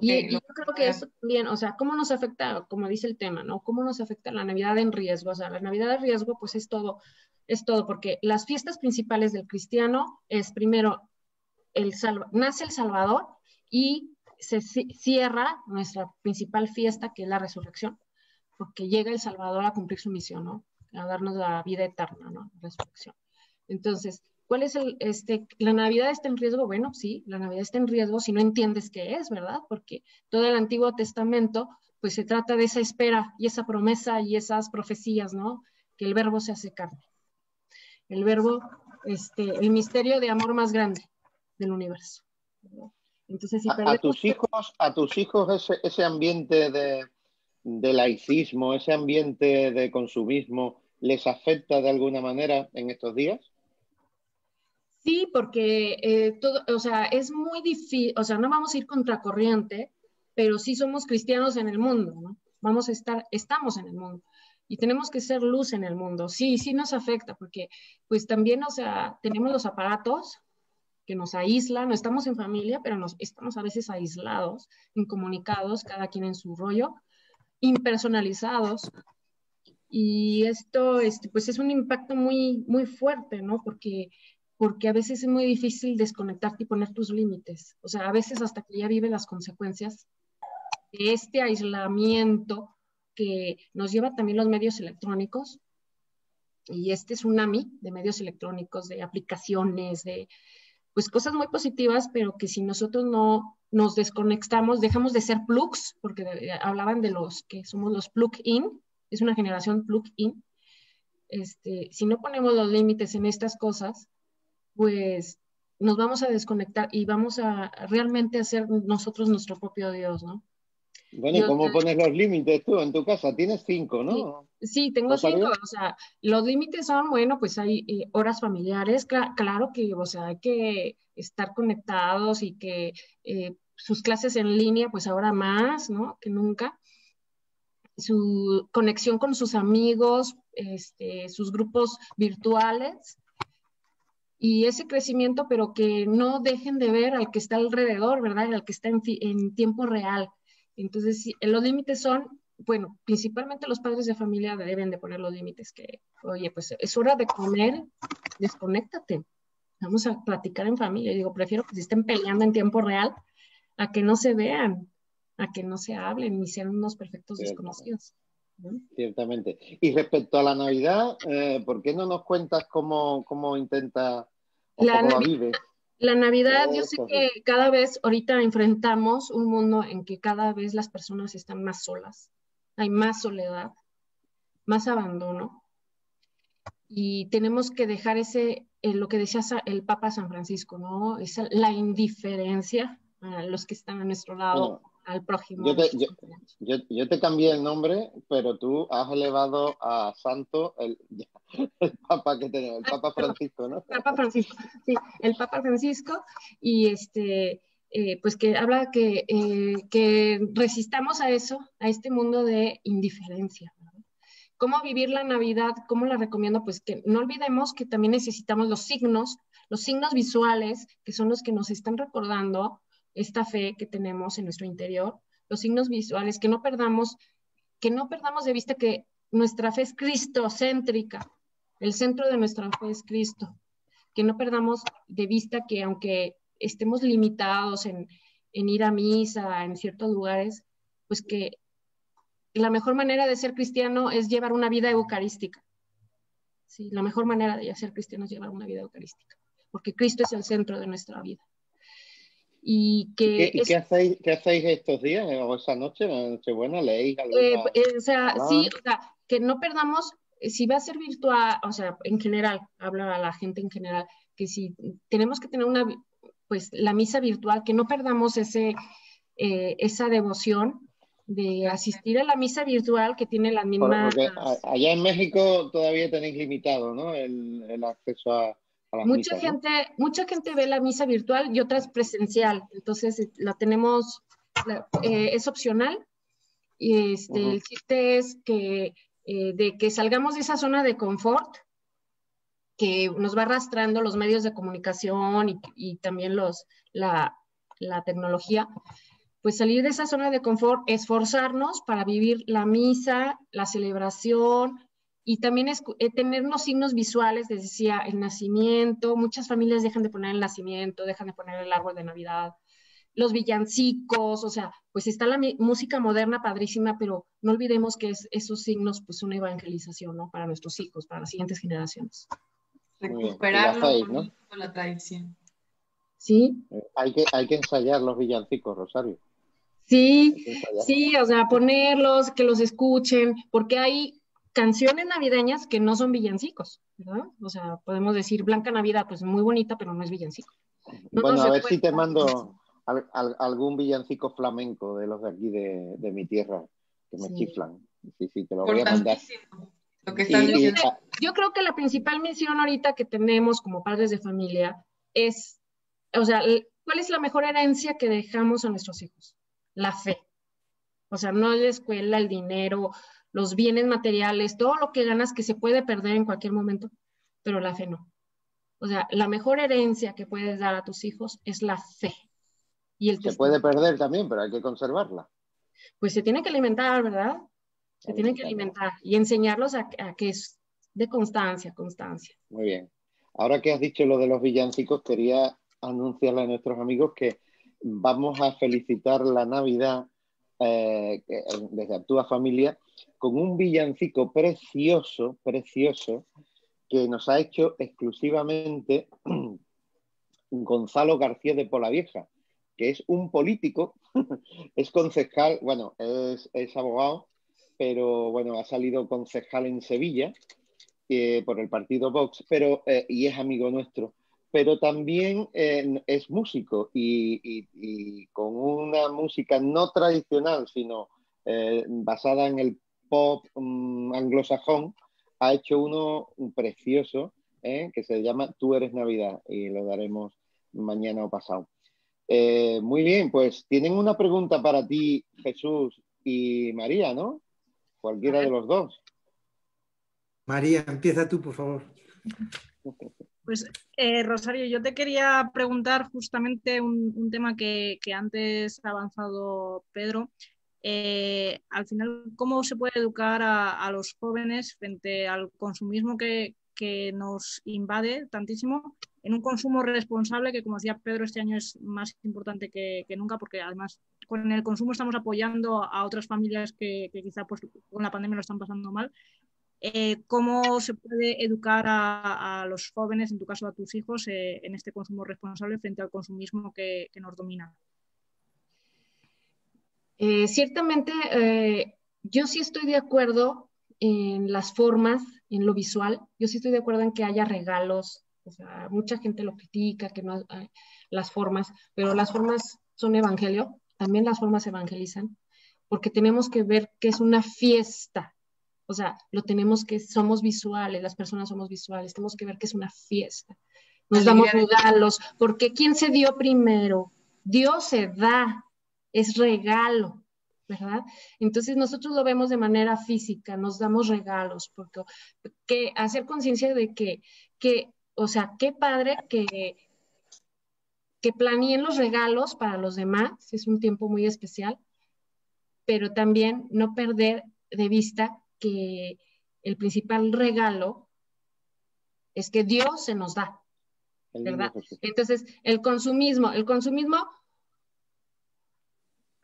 Y yo creo que eso también, o sea, ¿cómo nos afecta, como dice el tema, ¿no? ¿Cómo nos afecta la Navidad en riesgo? O sea, la Navidad en riesgo, pues es todo, porque las fiestas principales del cristiano es primero, nace el Salvador y se cierra nuestra principal fiesta, que es la resurrección, porque llega el Salvador a cumplir su misión, ¿no? A darnos la vida eterna, ¿no? La resurrección. Entonces, ¿cuál es la Navidad está en riesgo? Bueno, sí, la Navidad está en riesgo si no entiendes qué es, ¿verdad? Porque todo el Antiguo Testamento, pues se trata de esa espera y esa promesa y esas profecías, ¿no? Que el verbo se hace carne. El verbo, el misterio de amor más grande del universo, ¿verdad? Entonces, si a tus hijos ese ambiente de laicismo, ese ambiente de consumismo, ¿les afecta de alguna manera en estos días? Sí, porque todo, o sea, es muy difícil, o sea, no vamos a ir contracorriente, pero sí somos cristianos en el mundo, ¿no? estamos en el mundo y tenemos que ser luz en el mundo. Sí, sí nos afecta porque pues también, o sea, tenemos los aparatos que nos aíslan, no estamos en familia, pero estamos a veces aislados, incomunicados, cada quien en su rollo, impersonalizados. Y esto, pues es un impacto muy, muy fuerte, ¿no? Porque a veces es muy difícil desconectarte y poner tus límites. O sea, a veces hasta que ya vive las consecuencias de este aislamiento que nos lleva también los medios electrónicos y este tsunami de medios electrónicos, de aplicaciones, de pues cosas muy positivas, pero que si nosotros no nos desconectamos, dejamos de ser plugs, porque hablaban de los que somos los plug-in, es una generación plug-in. Si no ponemos los límites en estas cosas, pues nos vamos a desconectar y vamos a realmente hacer nosotros nuestro propio Dios, ¿no? Bueno, ¿y cómo pones los límites tú en tu casa? Tienes 5, ¿no? Sí, tengo 5, o sea, los límites son, bueno, pues hay horas familiares, claro que, o sea, hay que estar conectados y que sus clases en línea, pues ahora más, ¿no? Que nunca. Su conexión con sus amigos, sus grupos virtuales y ese crecimiento, pero que no dejen de ver al que está alrededor, ¿verdad? Al que está en tiempo real. Entonces, sí, los límites son, bueno, principalmente los padres de familia deben de poner los límites que, oye, pues es hora de comer, desconéctate, vamos a platicar en familia. Y digo, prefiero que se estén peleando en tiempo real a que no se vean, a que no se hablen ni sean unos perfectos desconocidos, ¿no? Ciertamente. Y respecto a la Navidad, ¿por qué no nos cuentas cómo intentas o cómo la vives? La Navidad, yo sé que cada vez ahorita enfrentamos un mundo en que cada vez las personas están más solas, hay más soledad, más abandono, y tenemos que dejar lo que decía el Papa San Francisco, ¿no? La indiferencia a los que están a nuestro lado, bueno, al prójimo. Yo te cambié el nombre, pero tú has elevado a santo el Papa que tenemos, el Papa Francisco, ¿no? Papa Francisco, sí, el Papa Francisco, y pues que habla que resistamos a eso, a este mundo de indiferencia, ¿no? ¿Cómo vivir la Navidad? ¿Cómo la recomiendo? Pues que no olvidemos que también necesitamos los signos visuales, que son los que nos están recordando esta fe que tenemos en nuestro interior, los signos visuales, que no perdamos de vista que nuestra fe es cristocéntrica, el centro de nuestra fe es Cristo, que no perdamos de vista que aunque estemos limitados en ir a misa en ciertos lugares, pues que la mejor manera de ser cristiano es llevar una vida eucarística. Sí, la mejor manera de ser cristiano es llevar una vida eucarística, porque Cristo es el centro de nuestra vida. ¿Qué hacéis estos días o esa noche, la Nochebuena? ¿Leéis alguna sí, o sea, que no perdamos, si va a ser virtual, o sea, en general, habla a la gente en general, que si tenemos que tener la misa virtual, que no perdamos esa devoción de asistir a la misa virtual que tiene las mismas... Porque allá en México todavía tenéis limitado, ¿no? El acceso a las misas, ¿no? Mucha gente ve la misa virtual y otra es presencial, entonces la tenemos, es opcional y el chiste es que de que salgamos de esa zona de confort que nos va arrastrando los medios de comunicación y también la tecnología, pues salir de esa zona de confort, esforzarnos para vivir la misa, la celebración y también tener unos signos visuales, les decía, el nacimiento. Muchas familias dejan de poner el nacimiento, dejan de poner el árbol de Navidad, los villancicos, o sea, pues está la música moderna padrísima, pero no olvidemos que esos signos, pues una evangelización, ¿no? Para nuestros hijos, para las siguientes generaciones. Recuperarlo, ¿no? Con la tradición. Sí. Hay que ensayar los villancicos, Rosario. Sí, o sea, ponerlos, que los escuchen, porque hay canciones navideñas que no son villancicos, ¿verdad? O sea, podemos decir Blanca Navidad, pues muy bonita, pero no es villancico. Bueno, a ver si te mando algún villancico flamenco de los de aquí de mi tierra, que me chiflan. Sí, te lo voy a mandar. Lo que están diciendo. Yo creo que la principal misión ahorita que tenemos como padres de familia es, o sea, ¿cuál es la mejor herencia que dejamos a nuestros hijos? La fe. O sea, no la escuela, el dinero, los bienes materiales, todo lo que ganas que se puede perder en cualquier momento, pero la fe no. O sea, la mejor herencia que puedes dar a tus hijos es la fe y el Se testimonio. puede perder también, pero hay que conservarla. Pues se tiene que alimentar, ¿verdad? Se tienen que alimentar y enseñarlos a que es de constancia, constancia. Muy bien. Ahora que has dicho lo de los villancicos, quería anunciarle a nuestros amigos que vamos a felicitar la Navidad desde Actúa Familia con un villancico precioso, precioso, que nos ha hecho exclusivamente Gonzalo García de Polavieja, que es un político, es concejal, bueno, es abogado, pero bueno, ha salido concejal en Sevilla por el partido Vox, pero, y es amigo nuestro, pero también es músico y con una música no tradicional, sino basada en el pop anglosajón, ha hecho uno precioso que se llama Tú eres Navidad y lo daremos mañana o pasado. Muy bien, pues tienen una pregunta para ti, Jesús y María, ¿no? Cualquiera de los dos. María, empieza tú, por favor. Pues, Rosario, yo te quería preguntar justamente un tema que antes ha avanzado Pedro. Al final, ¿cómo se puede educar a los jóvenes frente al consumismo que nos invade tantísimo, en un consumo responsable que, como decía Pedro, este año es más importante que nunca, porque además con el consumo estamos apoyando a otras familias que quizá pues, con la pandemia lo están pasando mal? ¿Cómo se puede educar a los jóvenes, en tu caso a tus hijos, en este consumo responsable frente al consumismo que nos domina? Ciertamente, yo sí estoy de acuerdo en las formas, en lo visual. Yo sí estoy de acuerdo en que haya regalos. O sea, mucha gente lo critica, que no las formas, pero las formas son evangelio. También las formas evangelizan, porque tenemos que ver que es una fiesta. O sea, lo tenemos que, somos visuales, las personas somos visuales, tenemos que ver que es una fiesta. Nos damos regalos, porque ¿quién se dio primero? Dios se da, es regalo, ¿verdad? Entonces nosotros lo vemos de manera física, nos damos regalos, porque hacer conciencia de o sea, qué padre que planeen los regalos para los demás, es un tiempo muy especial, pero también no perder de vista que el principal regalo es que Dios se nos da, ¿verdad? Entonces, el consumismo,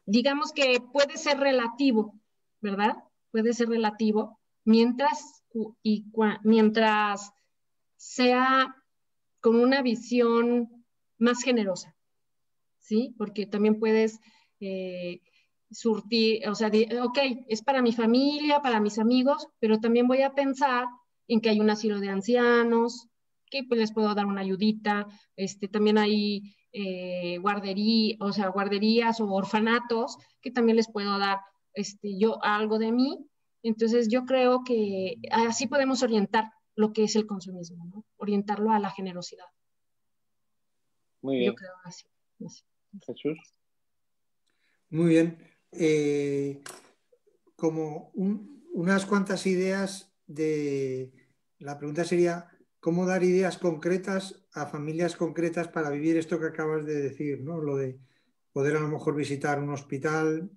digamos que puede ser relativo, ¿verdad? Puede ser relativo mientras sea con una visión más generosa, ¿sí? Porque también puedes surtir, o sea, ok, es para mi familia, para mis amigos, pero también voy a pensar en que hay un asilo de ancianos, que pues les puedo dar una ayudita, también hay guarderías o orfanatos que también les puedo dar yo algo de mí. Entonces yo creo que así podemos orientar lo que es el consumismo, ¿no? Orientarlo a la generosidad. Muy bien. Yo creo así. Jesús. Muy bien. Como unas cuantas ideas la pregunta sería, ¿cómo dar ideas concretas a familias concretas para vivir esto que acabas de decir, ¿no? Lo de poder a lo mejor visitar un hospital.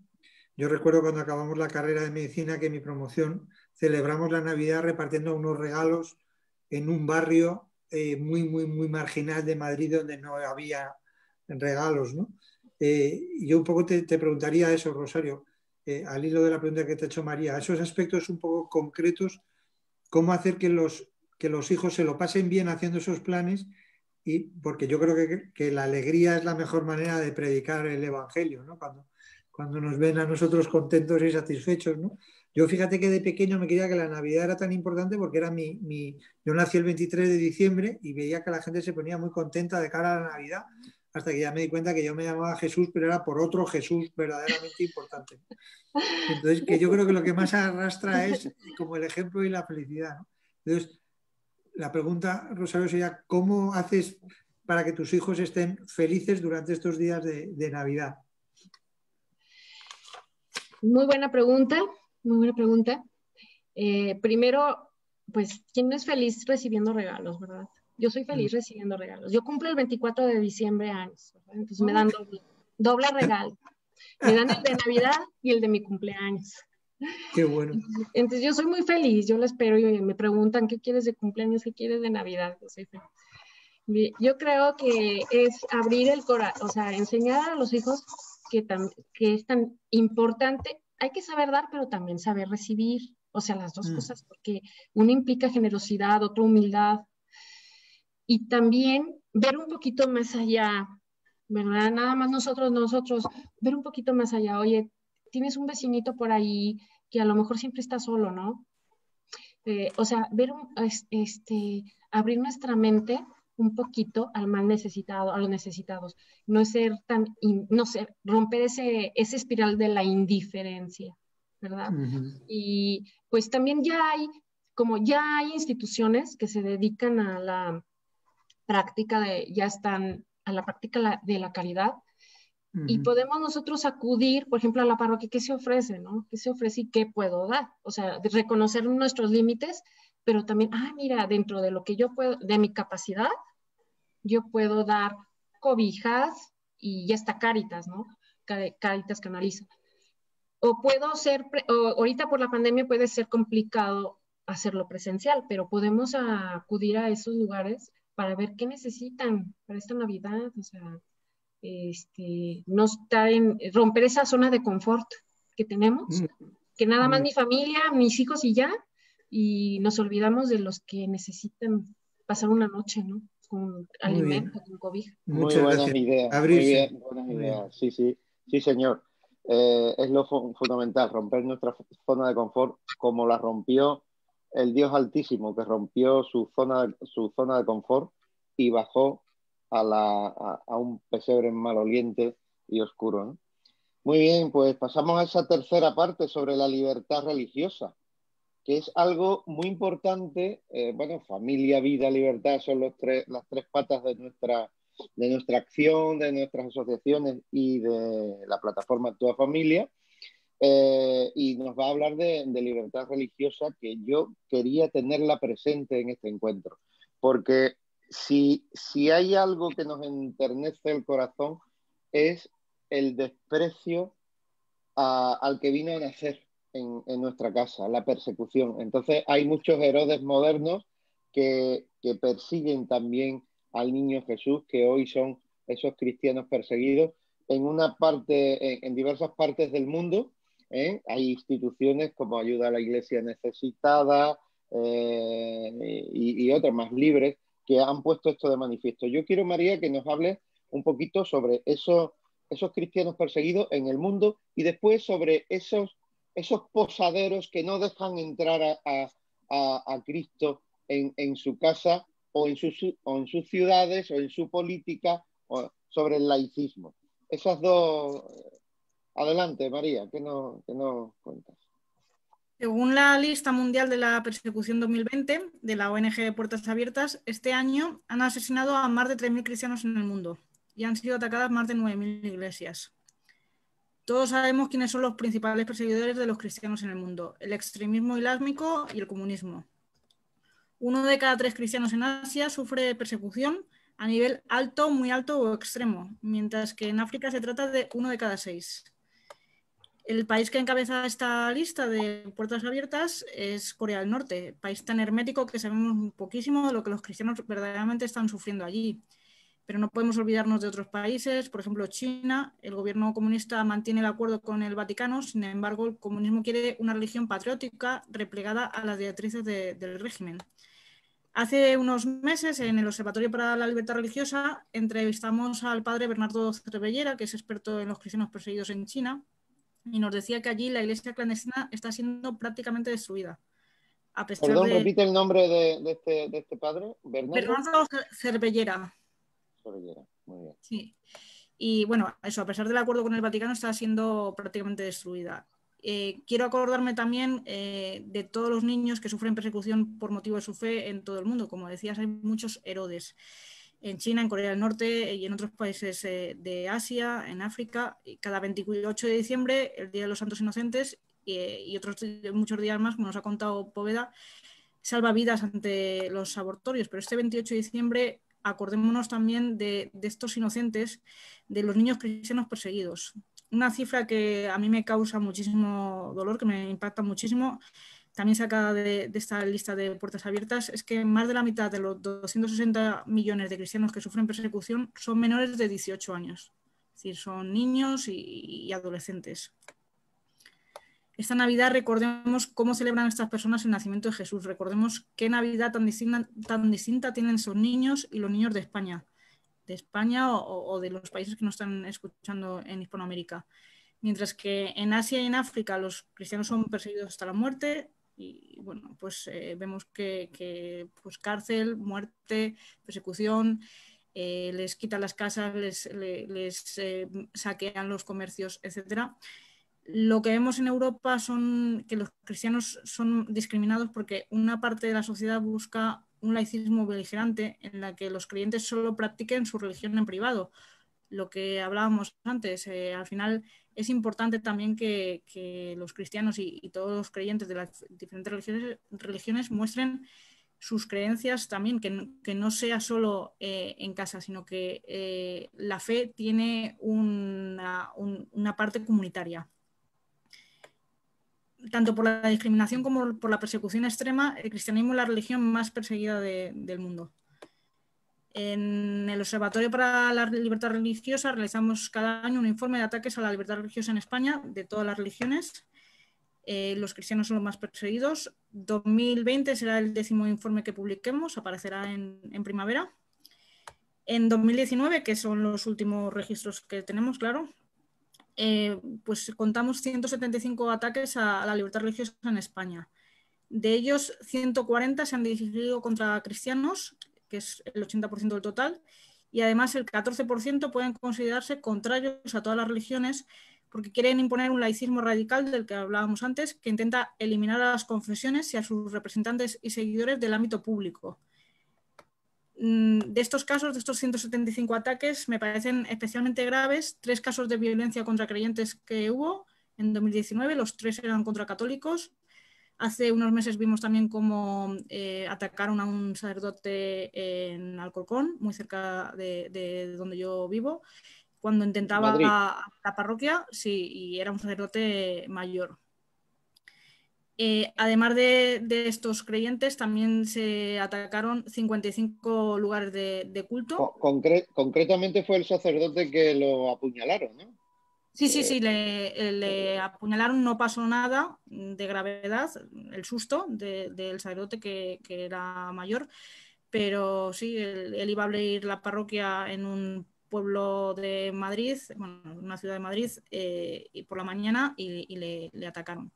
Yo recuerdo cuando acabamos la carrera de medicina que en mi promoción celebramos la Navidad repartiendo unos regalos en un barrio muy, muy, muy marginal de Madrid donde no había regalos, ¿no? Yo un poco te preguntaría eso, Rosario, al hilo de la pregunta que te ha hecho María, esos aspectos un poco concretos, cómo hacer que los hijos se lo pasen bien haciendo esos planes, y porque yo creo que la alegría es la mejor manera de predicar el Evangelio, ¿no? Cuando nos ven a nosotros contentos y satisfechos, ¿no? Yo fíjate que de pequeño me creía que la Navidad era tan importante porque era yo nací el 23 de diciembre y veía que la gente se ponía muy contenta de cara a la Navidad, hasta que ya me di cuenta que yo me llamaba Jesús, pero era por otro Jesús verdaderamente importante. Entonces, que yo creo que lo que más arrastra es como el ejemplo y la felicidad, ¿no? Entonces, la pregunta, Rosario, sería, ¿cómo haces para que tus hijos estén felices durante estos días de Navidad? Muy buena pregunta, muy buena pregunta. Primero, pues, ¿quién no es feliz recibiendo regalos, verdad? Yo soy feliz recibiendo regalos. Yo cumplo el 24 de diciembre años, ¿verdad? Entonces me dan doble regalo. Me dan el de Navidad y el de mi cumpleaños. Qué bueno. Entonces yo soy muy feliz, yo lo espero y me preguntan qué quieres de cumpleaños, qué quieres de Navidad. Yo soy feliz. Yo creo que es abrir el corazón, o sea, enseñar a los hijos que es tan importante. Hay que saber dar, pero también saber recibir. O sea, las dos cosas, porque uno implica generosidad, otro humildad. Y también ver un poquito más allá, ¿verdad? Nada más nosotros, ver un poquito más allá. Oye, tienes un vecinito por ahí que a lo mejor siempre está solo, ¿no? O sea, abrir nuestra mente un poquito al mal necesitado, a los necesitados, no ser no sé, romper ese espiral de la indiferencia, ¿verdad? Y pues también ya hay instituciones que se dedican a la práctica a la práctica de la caridad, y podemos nosotros acudir, por ejemplo, a la parroquia. ¿Qué se ofrece, no? ¿Qué se ofrece y qué puedo dar? O sea, de reconocer nuestros límites, pero también, mira, dentro de lo que yo puedo, de mi capacidad, yo puedo dar cobijas y ya está Cáritas, ¿no? Cáritas canaliza. O puedo ahorita por la pandemia puede ser complicado hacerlo presencial, pero podemos acudir a esos lugares para ver qué necesitan para esta Navidad, o sea, no estar romper esa zona de confort que tenemos, que nada más mi familia, mis hijos y ya, y nos olvidamos de los que necesitan pasar una noche, ¿no? Con alimento, con cobija. Muy buenas ideas, Abrirse. muy bien, buenas ideas. Sí, señor. Es lo fundamental, romper nuestra zona de confort como la rompió el Dios Altísimo, que rompió su zona de confort y bajó a un pesebre maloliente y oscuro, ¿no? Muy bien, pues pasamos a esa tercera parte sobre la libertad religiosa, que es algo muy importante. Bueno, familia, vida, libertad son las tres patas de nuestra acción, de nuestras asociaciones y de la plataforma Actúa Familia. Y nos va a hablar de libertad religiosa, que yo quería tenerla presente en este encuentro, porque si hay algo que nos enternece el corazón es el desprecio al que vino a nacer en nuestra casa, la persecución. Entonces hay muchos Herodes modernos que persiguen también al niño Jesús, que hoy son esos cristianos perseguidos en diversas partes del mundo. Hay instituciones como Ayuda a la Iglesia Necesitada y otras más libres que han puesto esto de manifiesto. Yo quiero, María, que nos hables un poquito sobre esos cristianos perseguidos en el mundo y después sobre esos posaderos que no dejan entrar a Cristo en su casa o en sus ciudades o en su política, o sobre el laicismo. Esas dos. Adelante, María, ¿qué nos cuentas? Según la lista mundial de la persecución 2020 de la ONG Puertas Abiertas, este año han asesinado a más de 3.000 cristianos en el mundo y han sido atacadas más de 9.000 iglesias. Todos sabemos quiénes son los principales perseguidores de los cristianos en el mundo: el extremismo islámico y el comunismo. 1 de cada 3 cristianos en Asia sufre persecución a nivel alto, muy alto o extremo, mientras que en África se trata de 1 de cada 6. El país que encabeza esta lista de puertas abiertas es Corea del Norte, país tan hermético que sabemos poquísimo de lo que los cristianos verdaderamente están sufriendo allí. Pero no podemos olvidarnos de otros países, por ejemplo China. El gobierno comunista mantiene el acuerdo con el Vaticano, sin embargo el comunismo quiere una religión patriótica replegada a las directrices del régimen. Hace unos meses, en el Observatorio para la Libertad Religiosa, entrevistamos al padre Bernardo Cervellera, que es experto en los cristianos perseguidos en China, y nos decía que allí la iglesia clandestina está siendo prácticamente destruida. Perdón, repite el nombre de este padre, Bernardo Cervellera. Cervellera, muy bien. Sí. Y bueno, eso, a pesar del acuerdo con el Vaticano, está siendo prácticamente destruida. Quiero acordarme también de todos los niños que sufren persecución por motivo de su fe en todo el mundo. Como decías, hay muchos Herodes. en China, en Corea del Norte y en otros países de Asia, en África. Y cada 28 de diciembre, el Día de los Santos Inocentes, y otros muchos días más, como nos ha contado Poveda, salva vidas ante los abortorios. Pero este 28 de diciembre acordémonos también de estos inocentes, de los niños cristianos perseguidos. Una cifra que a mí me causa muchísimo dolor, que me impacta muchísimo, también sacada de esta lista de puertas abiertas, es que más de la mitad de los 260 millones de cristianos que sufren persecución son menores de 18 años. Es decir, son niños y adolescentes. Esta Navidad recordemos cómo celebran estas personas el nacimiento de Jesús. Recordemos qué Navidad tan distinta tienen esos niños y los niños de España o de los países que nos están escuchando en Hispanoamérica. Mientras que en Asia y en África los cristianos son perseguidos hasta la muerte y bueno, pues vemos que pues, cárcel, muerte, persecución, les quitan las casas, les saquean los comercios, etcétera. Lo que vemos en Europa son que los cristianos son discriminados porque una parte de la sociedad busca un laicismo beligerante en la que los creyentes solo practiquen su religión en privado. Lo que hablábamos antes, al final es importante también que los cristianos y todos los creyentes de las diferentes religiones muestren sus creencias también, que no sea solo en casa, sino que la fe tiene una parte comunitaria. Tanto por la discriminación como por la persecución extrema, el cristianismo es la religión más perseguida del mundo. En el Observatorio para la Libertad Religiosa realizamos cada año un informe de ataques a la libertad religiosa en España de todas las religiones. Los cristianos son los más perseguidos. 2020 será el 10º informe que publiquemos, aparecerá en primavera. En 2019, que son los últimos registros que tenemos, claro, pues contamos 175 ataques a la libertad religiosa en España. De ellos, 140 se han dirigido contra cristianos, que es el 80% del total, y además el 14% pueden considerarse contrarios a todas las religiones porque quieren imponer un laicismo radical del que hablábamos antes, que intenta eliminar a las confesiones y a sus representantes y seguidores del ámbito público. De estos casos, de estos 175 ataques, me parecen especialmente graves 3 casos de violencia contra creyentes que hubo en 2019, los 3 eran contra católicos. Hace unos meses vimos también cómo atacaron a un sacerdote en Alcorcón, muy cerca de donde yo vivo, cuando intentaba la parroquia, sí, y era un sacerdote mayor. Además de estos creyentes, también se atacaron 55 lugares de culto. Concretamente fue el sacerdote que lo apuñalaron, ¿no? Sí, le apuñalaron, no pasó nada de gravedad, el susto del sacerdote que era mayor, pero sí, él iba a abrir la parroquia en un pueblo de Madrid, bueno, una ciudad de Madrid, y por la mañana y le atacaron.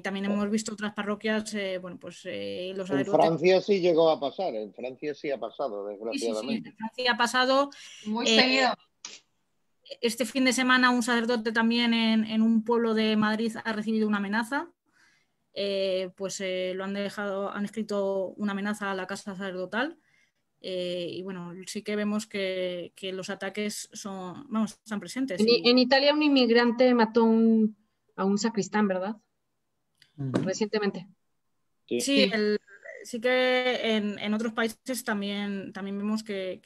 También hemos visto otras parroquias, bueno, pues los sacerdotes... En Francia sí llegó a pasar, en Francia sí ha pasado, desgraciadamente. Sí, en Francia ha pasado. Muy seguido. Este fin de semana un sacerdote también en un pueblo de Madrid ha recibido una amenaza. Lo han escrito una amenaza a la casa sacerdotal. Y bueno, sí que vemos que los ataques están presentes. En Italia un inmigrante mató a un sacristán, ¿verdad? Recientemente. Sí, sí que en otros países también vemos que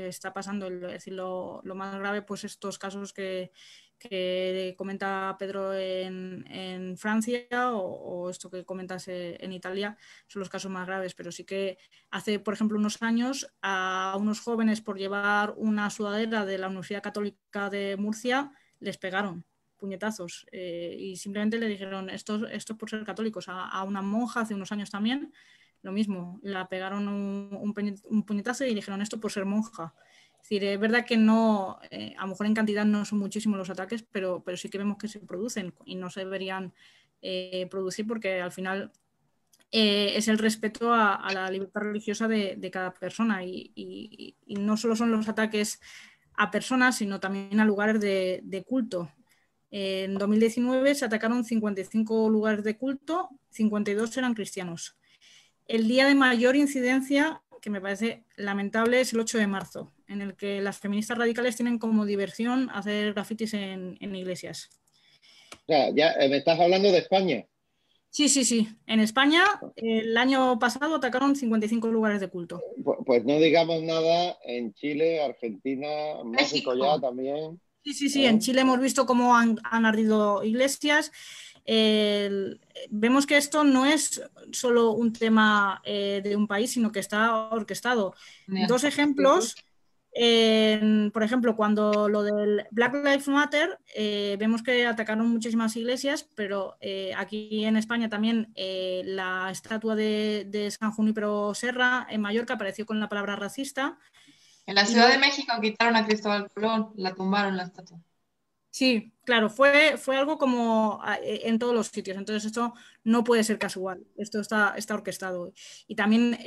está pasando, es decir, lo más grave, pues estos casos que comenta Pedro en Francia o esto que comentas en Italia son los casos más graves, pero sí que hace, por ejemplo, unos años a unos jóvenes por llevar una sudadera de la Universidad Católica de Murcia les pegaron puñetazos y simplemente le dijeron esto por ser católicos. A una monja hace unos años también lo mismo, la pegaron un puñetazo y le dijeron esto por ser monja. Es decir, es verdad que no, a lo mejor en cantidad no son muchísimos los ataques, pero sí que vemos que se producen y no se deberían producir porque al final es el respeto a la libertad religiosa de cada persona y no solo son los ataques a personas, sino también a lugares de culto. En 2019 se atacaron 55 lugares de culto, 52 eran cristianos. El día de mayor incidencia que me parece lamentable, es el 8 de marzo, en el que las feministas radicales tienen como diversión hacer grafitis en iglesias. O sea, ya me estás hablando de España. Sí, sí, sí. En España, el año pasado atacaron 55 lugares de culto. Pues no digamos nada en Chile, Argentina, México ya también. Sí, sí, sí. En Chile hemos visto cómo han ardido iglesias. Vemos que esto no es solo un tema de un país, sino que está orquestado. Dos ejemplos. Por ejemplo, cuando lo del Black Lives Matter, vemos que atacaron muchísimas iglesias, pero aquí en España también la estatua de San Junípero Serra en Mallorca apareció con la palabra racista. En la Ciudad de México quitaron a Cristóbal Colón, la tumbaron la estatua. Sí, claro, fue algo como en todos los sitios, entonces esto no puede ser casual, esto está orquestado. Y también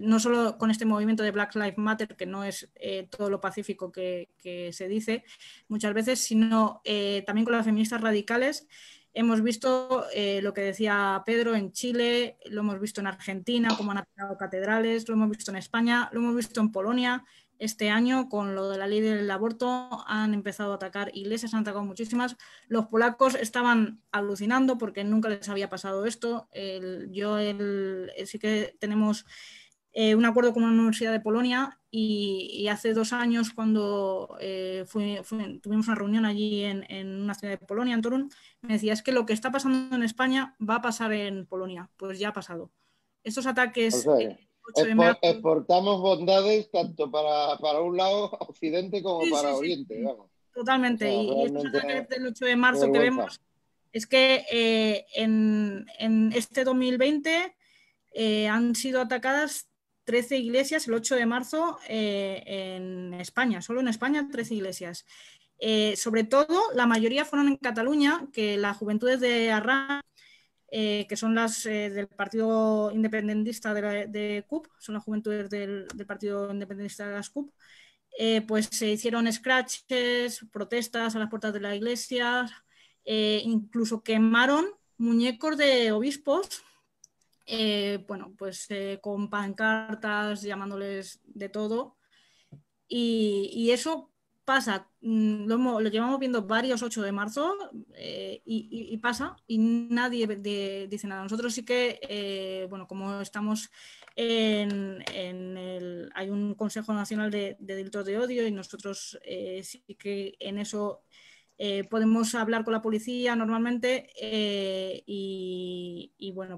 no solo con este movimiento de Black Lives Matter, que no es todo lo pacífico que se dice muchas veces, sino también con las feministas radicales. Hemos visto lo que decía Pedro en Chile, lo hemos visto en Argentina, cómo han atacado catedrales, lo hemos visto en España, lo hemos visto en Polonia. Este año, con lo de la ley del aborto, han empezado a atacar iglesias, han atacado muchísimas. Los polacos estaban alucinando porque nunca les había pasado esto. Sí que tenemos un acuerdo con una universidad de Polonia y hace 2 años, cuando tuvimos una reunión allí en una ciudad de Polonia, en Torun, me decía, es que lo que está pasando en España va a pasar en Polonia. Pues ya ha pasado. Estos ataques... O sea, exportamos bondades tanto para un lado Occidente como para Oriente. Vamos. Totalmente. O sea, y estos ataques del 8 de marzo que vemos es que en este 2020 han sido atacadas 13 iglesias el 8 de marzo en España. Solo en España 13 iglesias. Sobre todo, la mayoría fueron en Cataluña, que las Juventudes de Arran, que son las del Partido Independentista de CUP, son las juventudes del Partido Independentista de las CUP, pues se hicieron scratches, protestas a las puertas de la iglesia, incluso quemaron muñecos de obispos, con pancartas, llamándoles de todo, y eso pasa, lo llevamos viendo varios 8 de marzo y pasa y nadie dice nada. Nosotros sí que, como estamos hay un Consejo Nacional de Delitos de Odio y nosotros sí que en eso podemos hablar con la policía normalmente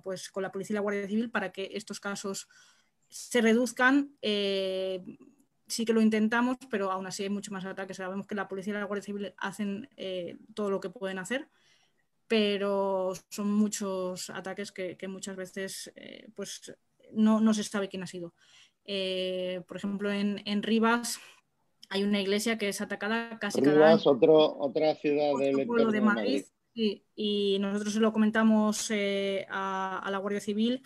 pues con la policía y la Guardia Civil para que estos casos se reduzcan. Sí que lo intentamos, pero aún así hay mucho más ataques. Sabemos que la policía y la Guardia Civil hacen todo lo que pueden hacer, pero son muchos ataques que muchas veces pues no se sabe quién ha sido. Por ejemplo, en Rivas hay una iglesia que es atacada casi cada año. Otra ciudad del entorno de Madrid. Sí, y nosotros se lo comentamos a la Guardia Civil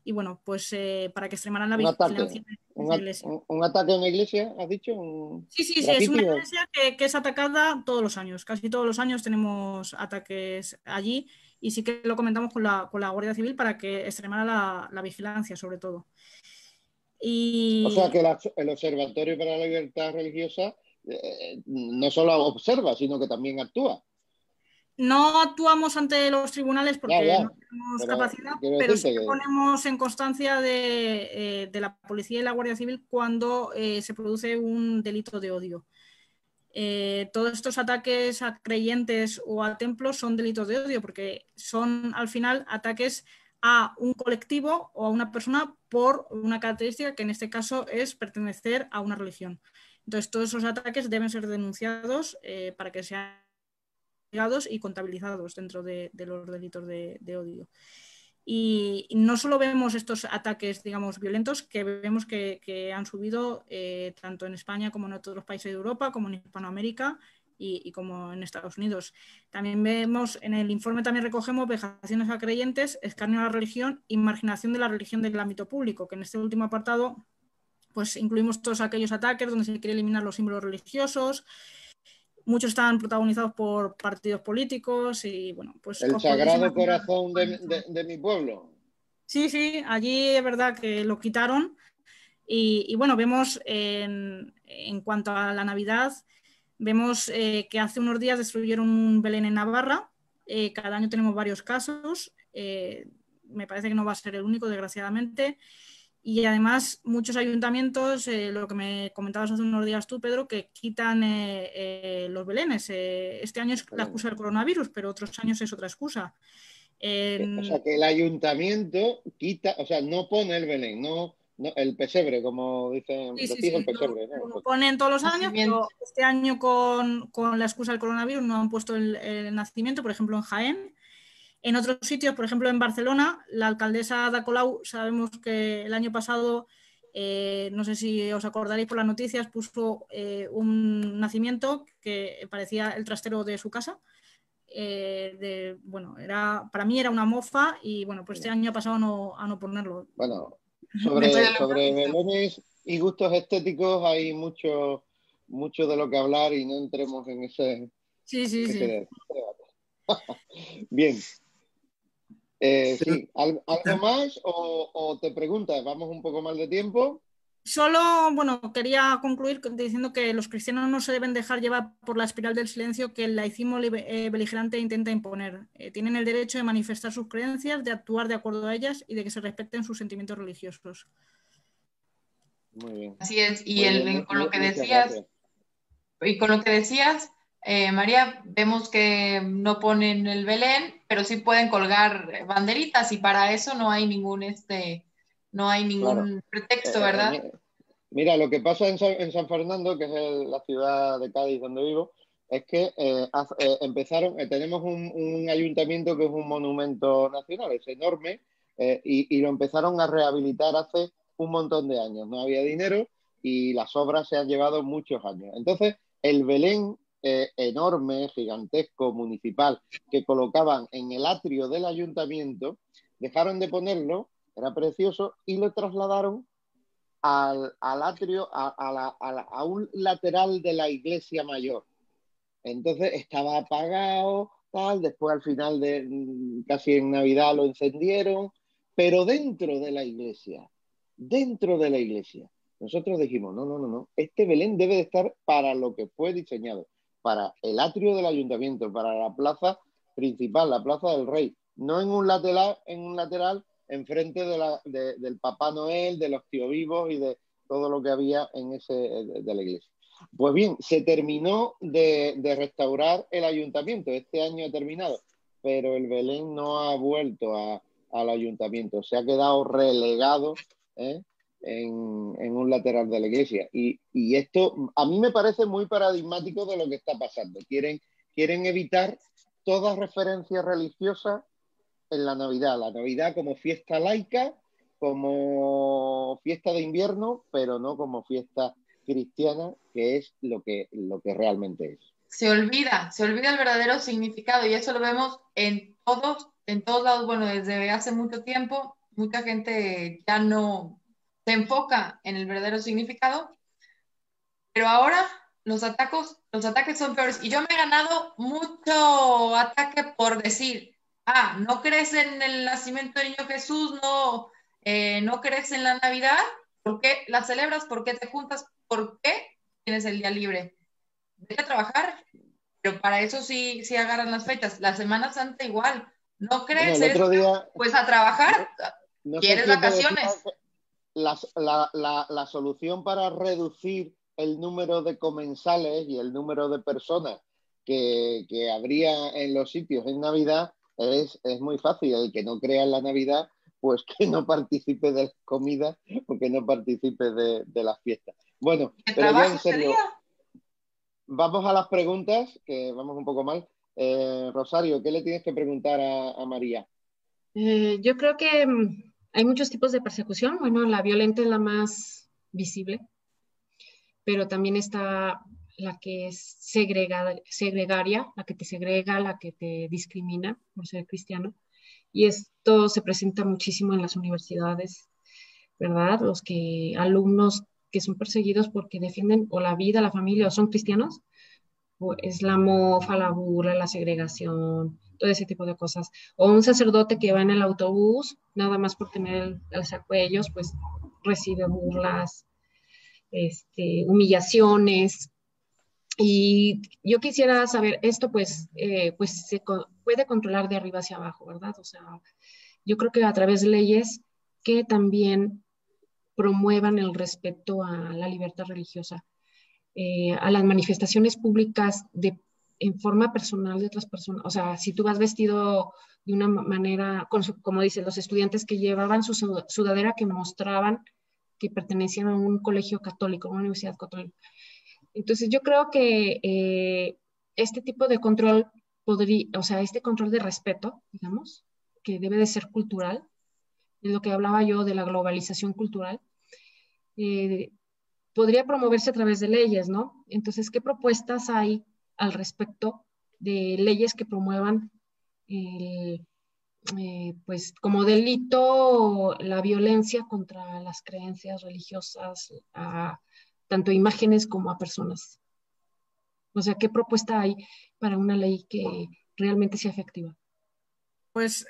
y bueno, pues para que extremaran la vigilancia. ¿Un ataque en una iglesia, has dicho? Sí, es una iglesia que es atacada todos los años. Casi todos los años tenemos ataques allí y sí que lo comentamos con la Guardia Civil para que extremara la vigilancia, sobre todo. O sea que el Observatorio para la Libertad Religiosa no solo observa, sino que también actúa. No actuamos ante los tribunales porque no tenemos capacidad, pero sí que ponemos en constancia de la policía y la Guardia Civil cuando se produce un delito de odio. Todos estos ataques a creyentes o a templos son delitos de odio porque son al final ataques a un colectivo o a una persona por una característica que en este caso es pertenecer a una religión. Entonces todos esos ataques deben ser denunciados para que sean y contabilizados dentro de los delitos de odio. Y no solo vemos estos ataques, digamos, violentos, que vemos que han subido tanto en España como en otros países de Europa, como en Hispanoamérica y como en Estados Unidos. También vemos, en el informe también recogemos vejaciones a creyentes, escarnio a la religión y marginación de la religión del ámbito público, que en este último apartado pues incluimos todos aquellos ataques donde se quiere eliminar los símbolos religiosos. Muchos están protagonizados por partidos políticos y bueno, pues... El Sagrado Corazón de mi pueblo. Sí, allí es verdad que lo quitaron Y bueno, vemos en cuanto a la Navidad, vemos que hace unos días destruyeron un Belén en Navarra. Cada año tenemos varios casos. Me parece que no va a ser el único, desgraciadamente. Y además muchos ayuntamientos, lo que me comentabas hace unos días tú, Pedro, que quitan los belenes. Este año es la excusa del coronavirus, pero otros años es otra excusa. O sea, que el ayuntamiento quita, o sea, no pone el Belén, no el pesebre, como dicen, Sí, decís el pesebre, lo ¿no? ponen todos los años, pero este año con la excusa del coronavirus no han puesto el nacimiento, por ejemplo en Jaén. En otros sitios, por ejemplo en Barcelona, la alcaldesa Ada Colau, sabemos que el año pasado, no sé si os acordaréis por las noticias, puso un nacimiento que parecía el trastero de su casa. Bueno, para mí era una mofa y bueno, pues este año ha pasado a no ponerlo. Bueno, sobre belenes y gustos estéticos hay mucho de lo que hablar y no entremos en ese debate. Bien. Sí, ¿algo más o te preguntas? ¿Vamos un poco mal de tiempo? Solo, bueno, quería concluir diciendo que los cristianos no se deben dejar llevar por la espiral del silencio que el laicismo beligerante intenta imponer. Tienen el derecho de manifestar sus creencias, de actuar de acuerdo a ellas y de que se respeten sus sentimientos religiosos. Muy bien. Así es, y con lo que decías, María, vemos que no ponen el Belén, pero sí pueden colgar banderitas y para eso no hay ningún pretexto, ¿verdad? Mira, lo que pasa en San Fernando, que es la ciudad de Cádiz donde vivo, es que tenemos un ayuntamiento que es un monumento nacional, es enorme, y lo empezaron a rehabilitar hace un montón de años. No había dinero y las obras se han llevado muchos años. Entonces, el Belén enorme, gigantesco, municipal, que colocaban en el atrio del ayuntamiento, dejaron de ponerlo, era precioso, y lo trasladaron al atrio, a un lateral de la iglesia mayor. Entonces estaba apagado, tal, después al final casi en Navidad lo encendieron, pero dentro de la iglesia. Nosotros dijimos, no, este Belén debe de estar para lo que fue diseñado, para el atrio del ayuntamiento, para la plaza principal, la plaza del Rey, no en un lateral enfrente del Papá Noel, de los tíos vivos y de todo lo que había de la iglesia. Pues bien, se terminó de restaurar el ayuntamiento, este año ha terminado, pero el Belén no ha vuelto al ayuntamiento, se ha quedado relegado en un lateral de la iglesia. Y esto a mí me parece muy paradigmático de lo que está pasando. Quieren evitar toda referencia religiosa en la Navidad como fiesta laica, como fiesta de invierno, pero no como fiesta cristiana, que es lo que realmente es. Se olvida el verdadero significado y eso lo vemos en todos lados. Bueno, desde hace mucho tiempo, mucha gente ya no se enfoca en el verdadero significado, pero ahora los ataques son peores. Y yo me he ganado mucho ataque por decir, ¿no crees en el nacimiento del niño Jesús? ¿No crees en la Navidad? ¿Por qué la celebras? ¿Por qué te juntas? ¿Por qué tienes el día libre? Vete a trabajar, pero para eso sí agarran las fechas. La Semana Santa igual. ¿No crees? Bueno, el otro día, pues a trabajar. No ¿Quieres vacaciones? La solución para reducir el número de comensales y el número de personas que habría en los sitios en Navidad es muy fácil. El que no crea en la Navidad, pues que no participe de las comidas o que no participe de las fiestas. Bueno, pero ya en serio, vamos a las preguntas, que vamos un poco mal. Rosario, ¿qué le tienes que preguntar a María? Yo creo que hay muchos tipos de persecución. Bueno, la violenta es la más visible, pero también está la que es segregaria, la que te segrega, la que te discrimina por ser cristiano. Y esto se presenta muchísimo en las universidades, ¿verdad? Alumnos que son perseguidos porque defienden o la vida, la familia, o son cristianos, o es la mofa, la burla, la segregación, todo ese tipo de cosas. O un sacerdote que va en el autobús, nada más por tener el sacuellos, pues recibe burlas, humillaciones. Y yo quisiera saber, esto pues puede controlar de arriba hacia abajo, ¿verdad? O sea, yo creo que a través de leyes que también promuevan el respeto a la libertad religiosa, a las manifestaciones públicas en forma personal de otras personas. O sea, si tú vas vestido de una manera, como dicen los estudiantes que llevaban su sudadera que mostraban que pertenecían a un colegio católico, a una universidad católica. Entonces yo creo que este tipo de control o sea, este control de respeto, digamos, que debe de ser cultural, es lo que hablaba yo de la globalización cultural, podría promoverse a través de leyes, ¿no? Entonces, ¿qué propuestas hay al respecto de leyes que promuevan pues como delito la violencia contra las creencias religiosas, tanto a imágenes como a personas? O sea, ¿qué propuesta hay para una ley que realmente sea efectiva? Pues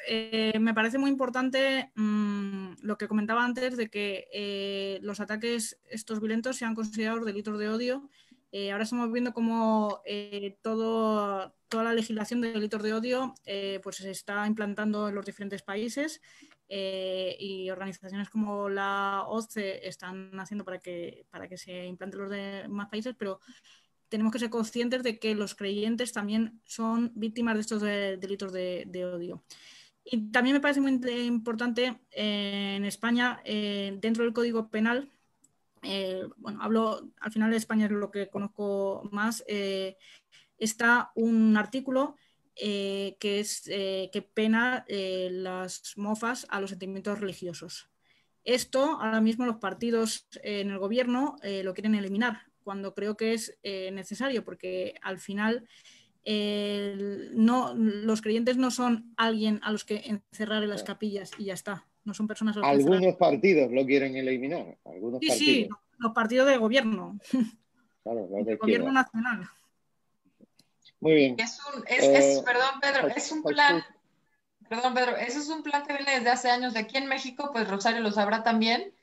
me parece muy importante lo que comentaba antes de que los ataques estos violentos sean considerados delitos de odio. Ahora estamos viendo cómo toda la legislación de delitos de odio pues se está implantando en los diferentes países y organizaciones como la OSCE están haciendo para que se implante en los demás países, pero tenemos que ser conscientes de que los creyentes también son víctimas de estos delitos de odio. Y también me parece muy importante en España, dentro del Código Penal, bueno, hablo al final de España, es lo que conozco más, está un artículo que pena las mofas a los sentimientos religiosos. Esto ahora mismo los partidos en el gobierno lo quieren eliminar, cuando creo que es necesario, porque al final los creyentes no son alguien a los que encerrar en las capillas y ya está. No son personas a las que encerrar. Algunos partidos lo quieren eliminar. Algunos partidos. Sí, los partidos de gobierno. Claro, los de el gobierno izquierda. nacional. Muy bien. Perdón, Pedro, es un plan. Perdón, Pedro, eso es un plan que viene desde hace años de aquí en México, pues Rosario lo sabrá también.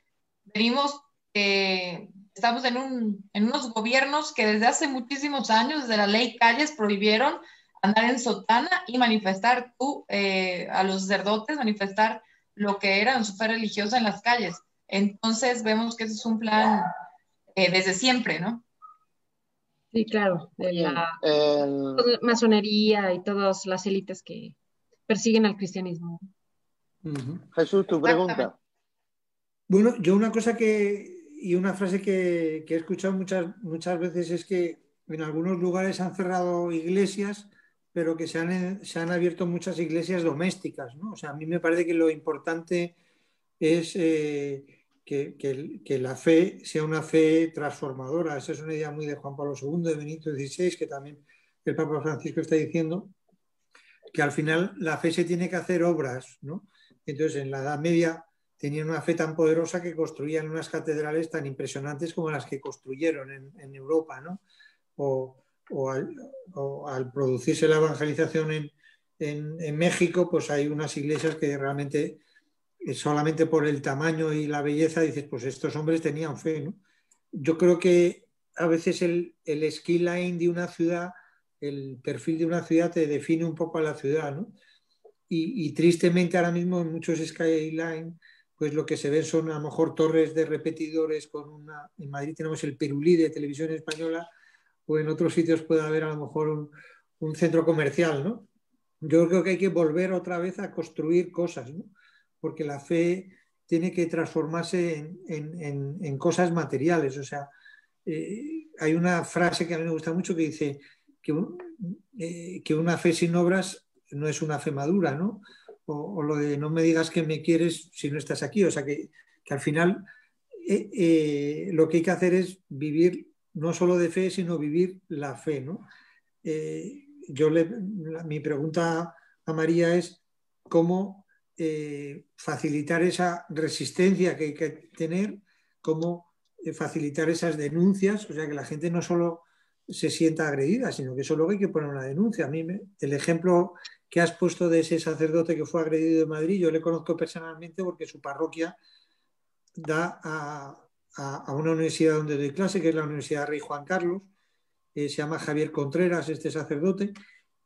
Venimos, estamos en unos gobiernos que desde hace muchísimos años, desde la ley Calles, prohibieron andar en sotana y manifestar a los sacerdotes, manifestar lo que era su fe religiosa en las calles. Entonces vemos que ese es un plan desde siempre, ¿no? Sí, claro, de la masonería y todas las élites que persiguen al cristianismo. Jesús, tu pregunta. Bueno, yo una cosa y una frase que he escuchado muchas veces es que en algunos lugares han cerrado iglesias, pero que se han abierto muchas iglesias domésticas, ¿no? O sea, a mí me parece que lo importante es que la fe sea una fe transformadora. Esa es una idea muy de Juan Pablo II, de Benito XVI, que también el Papa Francisco está diciendo, que al final la fe se tiene que hacer obras, ¿no? Entonces, en la Edad Media tenían una fe tan poderosa que construían unas catedrales tan impresionantes como las que construyeron en Europa, ¿no? O al producirse la evangelización en México, pues hay unas iglesias que realmente solamente por el tamaño y la belleza dices, pues estos hombres tenían fe, ¿no? Yo creo que a veces el skyline de una ciudad, el perfil de una ciudad te define un poco a la ciudad, ¿no? Y tristemente ahora mismo en muchos skyline, pues lo que se ven son a lo mejor torres de repetidores en Madrid tenemos el Perulí de Televisión Española, o en otros sitios puede haber a lo mejor un centro comercial, ¿no? Yo creo que hay que volver otra vez a construir cosas, ¿no? Porque la fe tiene que transformarse en cosas materiales. O sea, hay una frase que a mí me gusta mucho que dice que una fe sin obras no es una fe madura, ¿no? O lo de no me digas que me quieres si no estás aquí. O sea, que al final lo que hay que hacer es vivir no solo de fe, sino vivir la fe, ¿no? Mi pregunta a María es cómo facilitar esa resistencia que hay que tener, cómo facilitar esas denuncias, o sea, que la gente no solo se sienta agredida, sino que eso luego hay que poner una denuncia. A mí el ejemplo que has puesto de ese sacerdote que fue agredido en Madrid, yo le conozco personalmente porque su parroquia da a una universidad donde doy clase, que es la Universidad Rey Juan Carlos. Se llama Javier Contreras, este sacerdote,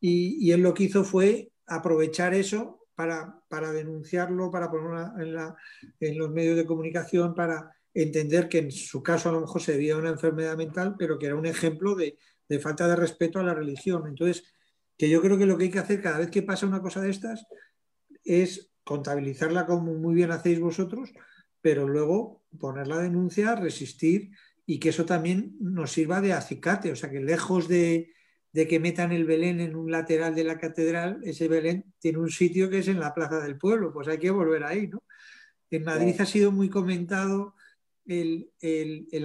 y él lo que hizo fue aprovechar eso para denunciarlo, para ponerlo en los medios de comunicación, para entender que en su caso a lo mejor se debía a una enfermedad mental, pero que era un ejemplo de falta de respeto a la religión. Entonces, que yo creo que lo que hay que hacer cada vez que pasa una cosa de estas es contabilizarla como muy bien hacéis vosotros, pero luego poner la denuncia, resistir, y que eso también nos sirva de acicate, o sea que lejos de que metan el Belén en un lateral de la catedral, ese Belén tiene un sitio que es en la plaza del pueblo, pues hay que volver ahí, ¿no? En Madrid ha sido muy comentado el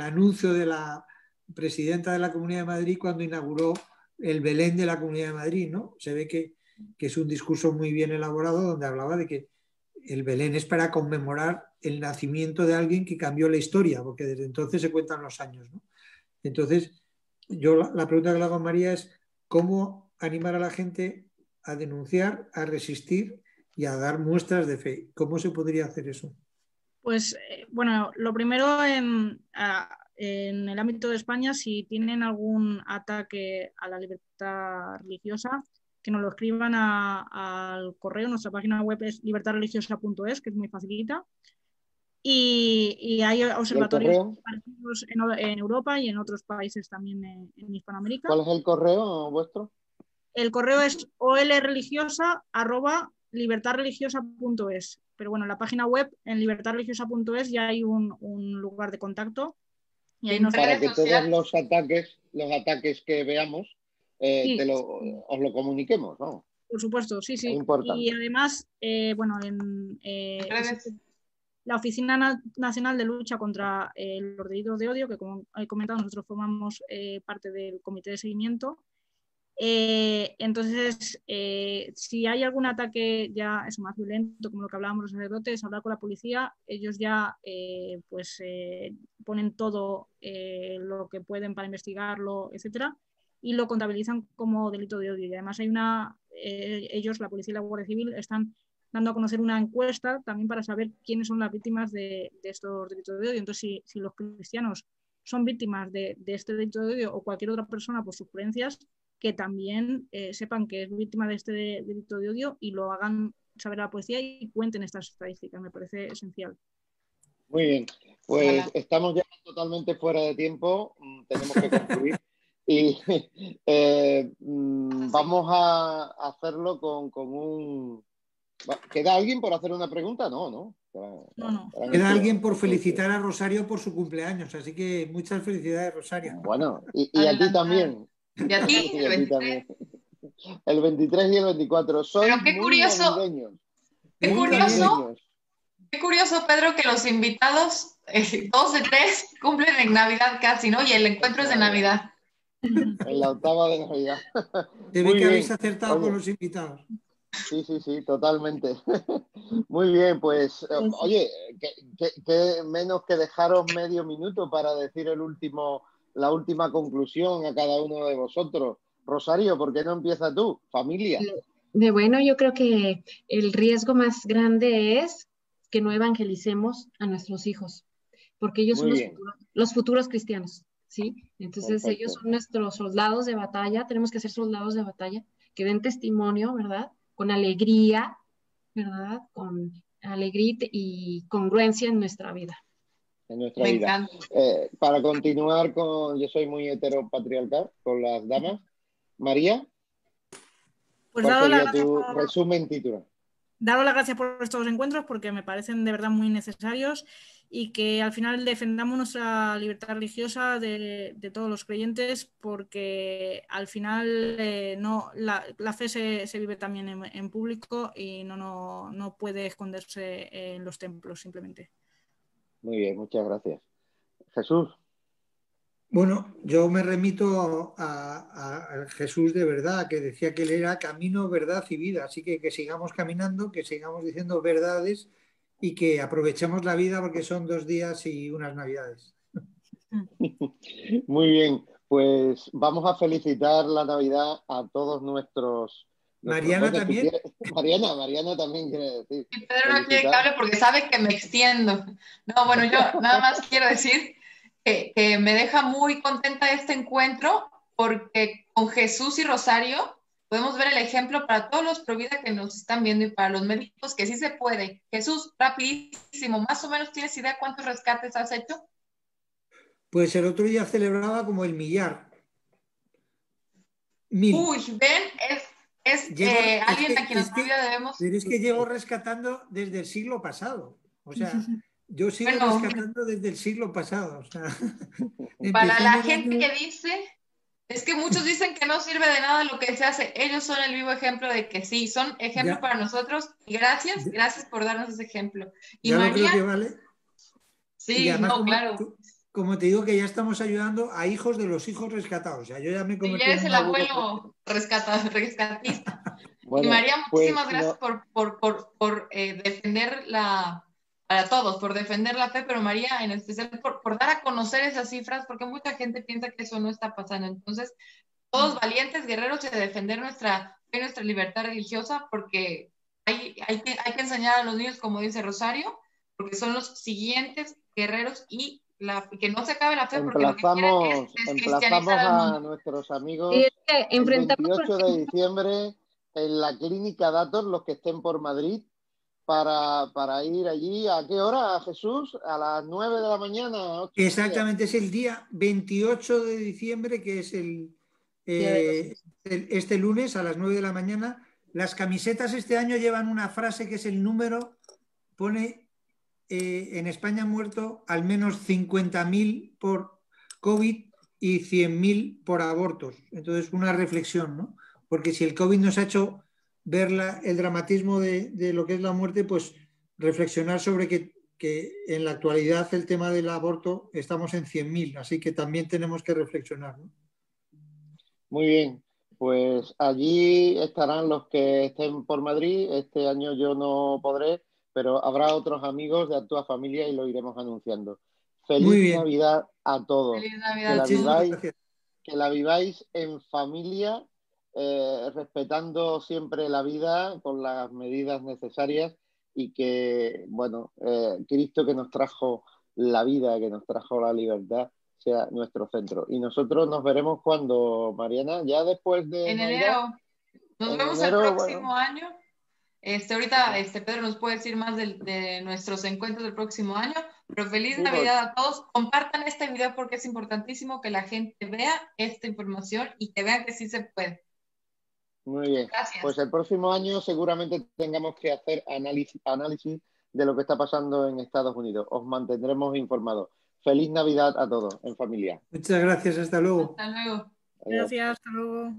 anuncio de la presidenta de la Comunidad de Madrid cuando inauguró el Belén de la Comunidad de Madrid, ¿no? Se ve que es un discurso muy bien elaborado donde hablaba de que el Belén es para conmemorar el nacimiento de alguien que cambió la historia, porque desde entonces se cuentan los años, ¿no? Entonces, yo la pregunta que le hago a María es cómo animar a la gente a denunciar, a resistir y a dar muestras de fe. ¿Cómo se podría hacer eso? Pues bueno, lo primero en el ámbito de España, si tienen algún ataque a la libertad religiosa, que nos lo escriban al correo. Nuestra página web es libertadreligiosa.es, que es muy facilita. Y hay observatorios en Europa y en otros países también en Hispanoamérica. ¿Cuál es el correo vuestro? El correo es olreligiosa@libertadreligiosa.es. Pero bueno, en la página web, en libertadreligiosa.es, ya hay un lugar de contacto. Y ahí para que todos los ataques que veamos sí, os lo comuniquemos, ¿no? Por supuesto, sí, sí. Y además, bueno, la Oficina Nacional de Lucha contra los Delitos de Odio, que como he comentado, nosotros formamos parte del comité de seguimiento. Entonces, si hay algún ataque ya eso, más violento, como lo que hablábamos los sacerdotes, hablar con la policía, ellos ya ponen todo lo que pueden para investigarlo, etcétera, y lo contabilizan como delito de odio. Y además hay ellos, la policía y la Guardia Civil, están dando a conocer una encuesta también para saber quiénes son las víctimas de estos delitos de odio. Entonces, si los cristianos son víctimas de este delito de odio o cualquier otra persona por sus creencias, que también sepan que es víctima de este delito de odio y lo hagan saber a la policía y cuenten estas estadísticas. Me parece esencial. Muy bien, pues estamos ya totalmente fuera de tiempo, tenemos que concluir y vamos a hacerlo con un... ¿Queda alguien por hacer una pregunta? No. Queda alguien por felicitar a Rosario por su cumpleaños, así que muchas felicidades, Rosario. Bueno, y a ti también. Y a ti, y a ti también. El 23 y el 24. Soy qué curioso. Qué curioso, Pedro, que los invitados, 2 de 3, cumplen en Navidad casi, ¿no? Y el encuentro es de Navidad. En la octava de Navidad. Se ve que habéis acertado con los invitados. Sí, totalmente. Muy bien, pues, oye, que menos que dejaros medio minuto para decir la última conclusión a cada uno de vosotros. Rosario, ¿por qué no empiezas tú? Familia. Bueno, yo creo que el riesgo más grande es que no evangelicemos a nuestros hijos, porque ellos son los futuros cristianos, ¿sí? Entonces ellos son nuestros soldados de batalla, tenemos que ser soldados de batalla, que den testimonio, ¿verdad? Con alegría, ¿verdad? Con alegría y congruencia en nuestra vida. En nuestra vida. Para continuar yo soy muy heteropatriarcal con las damas. María, pues ¿cuál sería tu resumen titular? Daros las gracias por estos encuentros porque me parecen de verdad muy necesarios y que al final defendamos nuestra libertad religiosa de todos los creyentes, porque al final la fe se vive también en público y no puede esconderse en los templos simplemente. Muy bien, muchas gracias. Jesús. Bueno, yo me remito a Jesús de verdad, que decía que él era camino, verdad y vida. Así que sigamos caminando, que sigamos diciendo verdades y que aprovechemos la vida porque son 2 días y unas Navidades. Muy bien, pues vamos a felicitar la Navidad a todos nuestros Mariana también. Mariana también quiere decir. Y Pedro no quiere que hable porque sabe que me extiendo. No, bueno, yo nada más quiero decir que me deja muy contenta este encuentro porque con Jesús y Rosario podemos ver el ejemplo para todos los Provida que nos están viendo y para los médicos que sí se puede. Jesús, rapidísimo, más o menos ¿tienes idea cuántos rescates has hecho? Pues el otro día celebraba como el millar. 1000. Uy, ven, alguien a quien nos debemos. Pero es que llevo rescatando desde el siglo pasado. O sea, yo sigo rescatando desde el siglo pasado. O sea, para la gente que dice, es que muchos dicen que no sirve de nada lo que se hace. Ellos son el vivo ejemplo de que sí, son ejemplo para nosotros. Y gracias por darnos ese ejemplo. Y ya María, lo creo que vale. Sí, además, no, claro. Como te digo que ya estamos ayudando a hijos de los hijos rescatados. O sea, yo ya me convertí en el abuelo rescatista. Bueno, y María, muchísimas gracias por defender para todos, por defender la fe, pero María, en especial por dar a conocer esas cifras, porque mucha gente piensa que eso no está pasando. Entonces, todos valientes, guerreros de defender nuestra fe, nuestra libertad religiosa, porque hay que enseñar a los niños, como dice Rosario, porque son los siguientes guerreros y que no se acabe la fe, porque lo que quieren es cristianizar al mundo. A nuestros amigos el 28 de diciembre en la Clínica Datos, los que estén por Madrid, para ir allí. ¿A qué hora, Jesús? ¿A las 9 de la mañana? Exactamente, es el día 28 de diciembre, que es este lunes a las 9 de la mañana. Las camisetas este año llevan una frase que es el número, pone... en España han muerto al menos 50.000 por COVID y 100.000 por abortos. Entonces, una reflexión, ¿no? Porque si el COVID nos ha hecho ver el dramatismo de lo que es la muerte, pues reflexionar sobre que en la actualidad el tema del aborto estamos en 100.000, así que también tenemos que reflexionar, ¿no? Muy bien, pues allí estarán los que estén por Madrid. Este año yo no podré, pero habrá otros amigos de Actúa Familia y lo iremos anunciando. Feliz Navidad a todos. Feliz Navidad. Que la viváis en familia, respetando siempre la vida con las medidas necesarias y que, bueno, Cristo que nos trajo la vida, que nos trajo la libertad, sea nuestro centro. Y nosotros nos veremos cuando, Mariana, ya después de en enero. Nos vemos el próximo año. Ahorita Pedro nos puede decir más de nuestros encuentros del próximo año, pero feliz Navidad a todos. Compartan este video porque es importantísimo que la gente vea esta información y que vean que sí se puede. Muy bien. Gracias. Pues el próximo año seguramente tengamos que hacer análisis de lo que está pasando en Estados Unidos. Os mantendremos informados. Feliz Navidad a todos en familia. Muchas gracias, hasta luego. Hasta luego. Gracias, hasta luego.